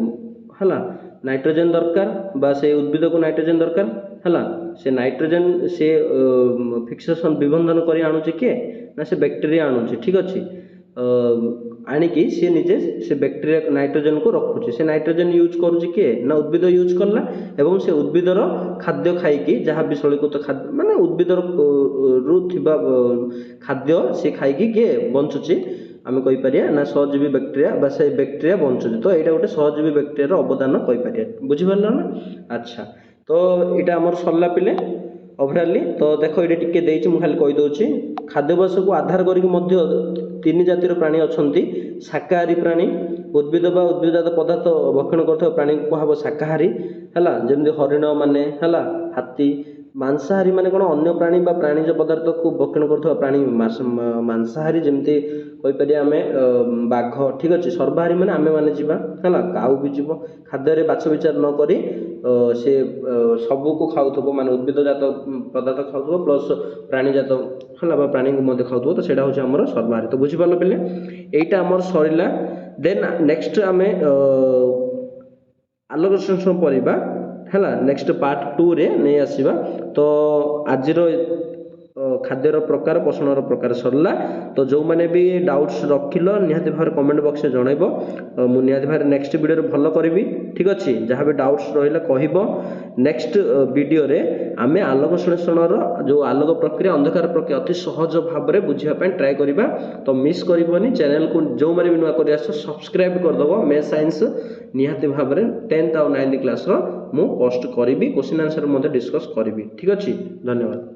ହେଲା ନାଇଟ୍ରୋଜେନ ଦରକାର, ବା ସେ ଉଦ୍ଭିଦକୁ ନାଇଟ୍ରୋଜେନ ଦରକାର ହେଲା। ସେ ନାଇଟ୍ରୋଜେନ ସେ ଫିକ୍ସେସନ ବିବନ୍ଧନ କରି ଆଣୁଛି କିଏ ନା ସେ ବ୍ୟାକ୍ଟେରିଆ ଆଣୁଛି। ଠିକ୍ ଅଛି? ଆଣିକି ସିଏ ନିଜେ ସେ ବ୍ୟାକ୍ଟେରିଆ ନାଇଟ୍ରୋଜେନକୁ ରଖୁଛି। ସେ ନାଇଟ୍ରୋଜେନ ୟୁଜ୍ କରୁଛି କିଏ ନା ଉଦ୍ଭିଦ ୟୁଜ୍ କଲା, ଏବଂ ସେ ଉଦ୍ଭିଦର ଖାଦ୍ୟ ଖାଇକି ଯାହା ବି ସରଳୀକୃତ ଖାଦ୍ୟ, ମାନେ ଉଦ୍ଭିଦର ରୁ ଥିବା ଖାଦ୍ୟ ସେ ଖାଇକି କିଏ ବଞ୍ଚୁଛି, आम कहीपर ना सहजीवी बैक्टेरिया बा से बैक्टेरिया बंचुची तो यहाँ गोटे सहजीवी बैक्टेरिया अवदान कहीपर बुझीपार ना अच्छा तो यहाँ आमर सरला पिले ओभराली तो देख ये टिके देछि मु खाली कहि दउछि खाद्याभ्यास को आधार करिक मध्य तीन जातिर प्राणी अछंती शाकाहारी प्राणी उद्भिद बा उद्भिदजात पदार्थ भक्षण करथवा प्राणी को कहबो शाकाहारी हला जेमि हरिण माने हला हाथी मांसाहारी माने कोन अन्य प्राणी बा प्राणीज पदार्थ को भक्षण करथवा प्राणी मांसाहारी जेमति कहि परिया आमे बाघ ठीक अछि सर्वहारी माने आमे माने जीवा हला काउ भी जीव खाद्य रे बाछ विचार न करी से सबू को खाउथबो माने उद्भिदजात पदार्थ खाउथबो प्लस प्राणीजात हला बा प्राणी को मध्य खाउथबो तो सेटा होछि हमर सर्वहारी तो बुझि पारलो बेले एटा हमर सरिला देन नेक्स्ट आमे आलोकसंश्लेषण परिबा हैला नेक्स्ट पार्ट 2 रे नै आसीबा तो आजिरो खाद्यर प्रकार पोषणर प्रकार सरला तो जो माने भी डाउट्स रखिलो निहाती भार कमेंट बॉक्स में जणाइबो मु निहाती भार नेक्स्ट वीडियो रे भलो करबी ठीक अछि जहाँ भी डाउट्स रहिला कहिबो नेक्स्ट वीडियो रे आमे आलोक संश्लेषणर जो आलोक प्रक्रिया अंधकार प्रक्रिया अति सहज भाव रे बुझिया पे ट्राई करिबा तो मिस करिवोनी चैनल को जो माने भी नुआ करि आसो सब्सक्राइब कर दबो मे साइंस निहाती भाव रे 10th और 9th क्लास रो मु पोस्ट करिबी क्वेश्चन आंसर मध्ये डिस्कस करिबी ठीक अछि धन्यवाद।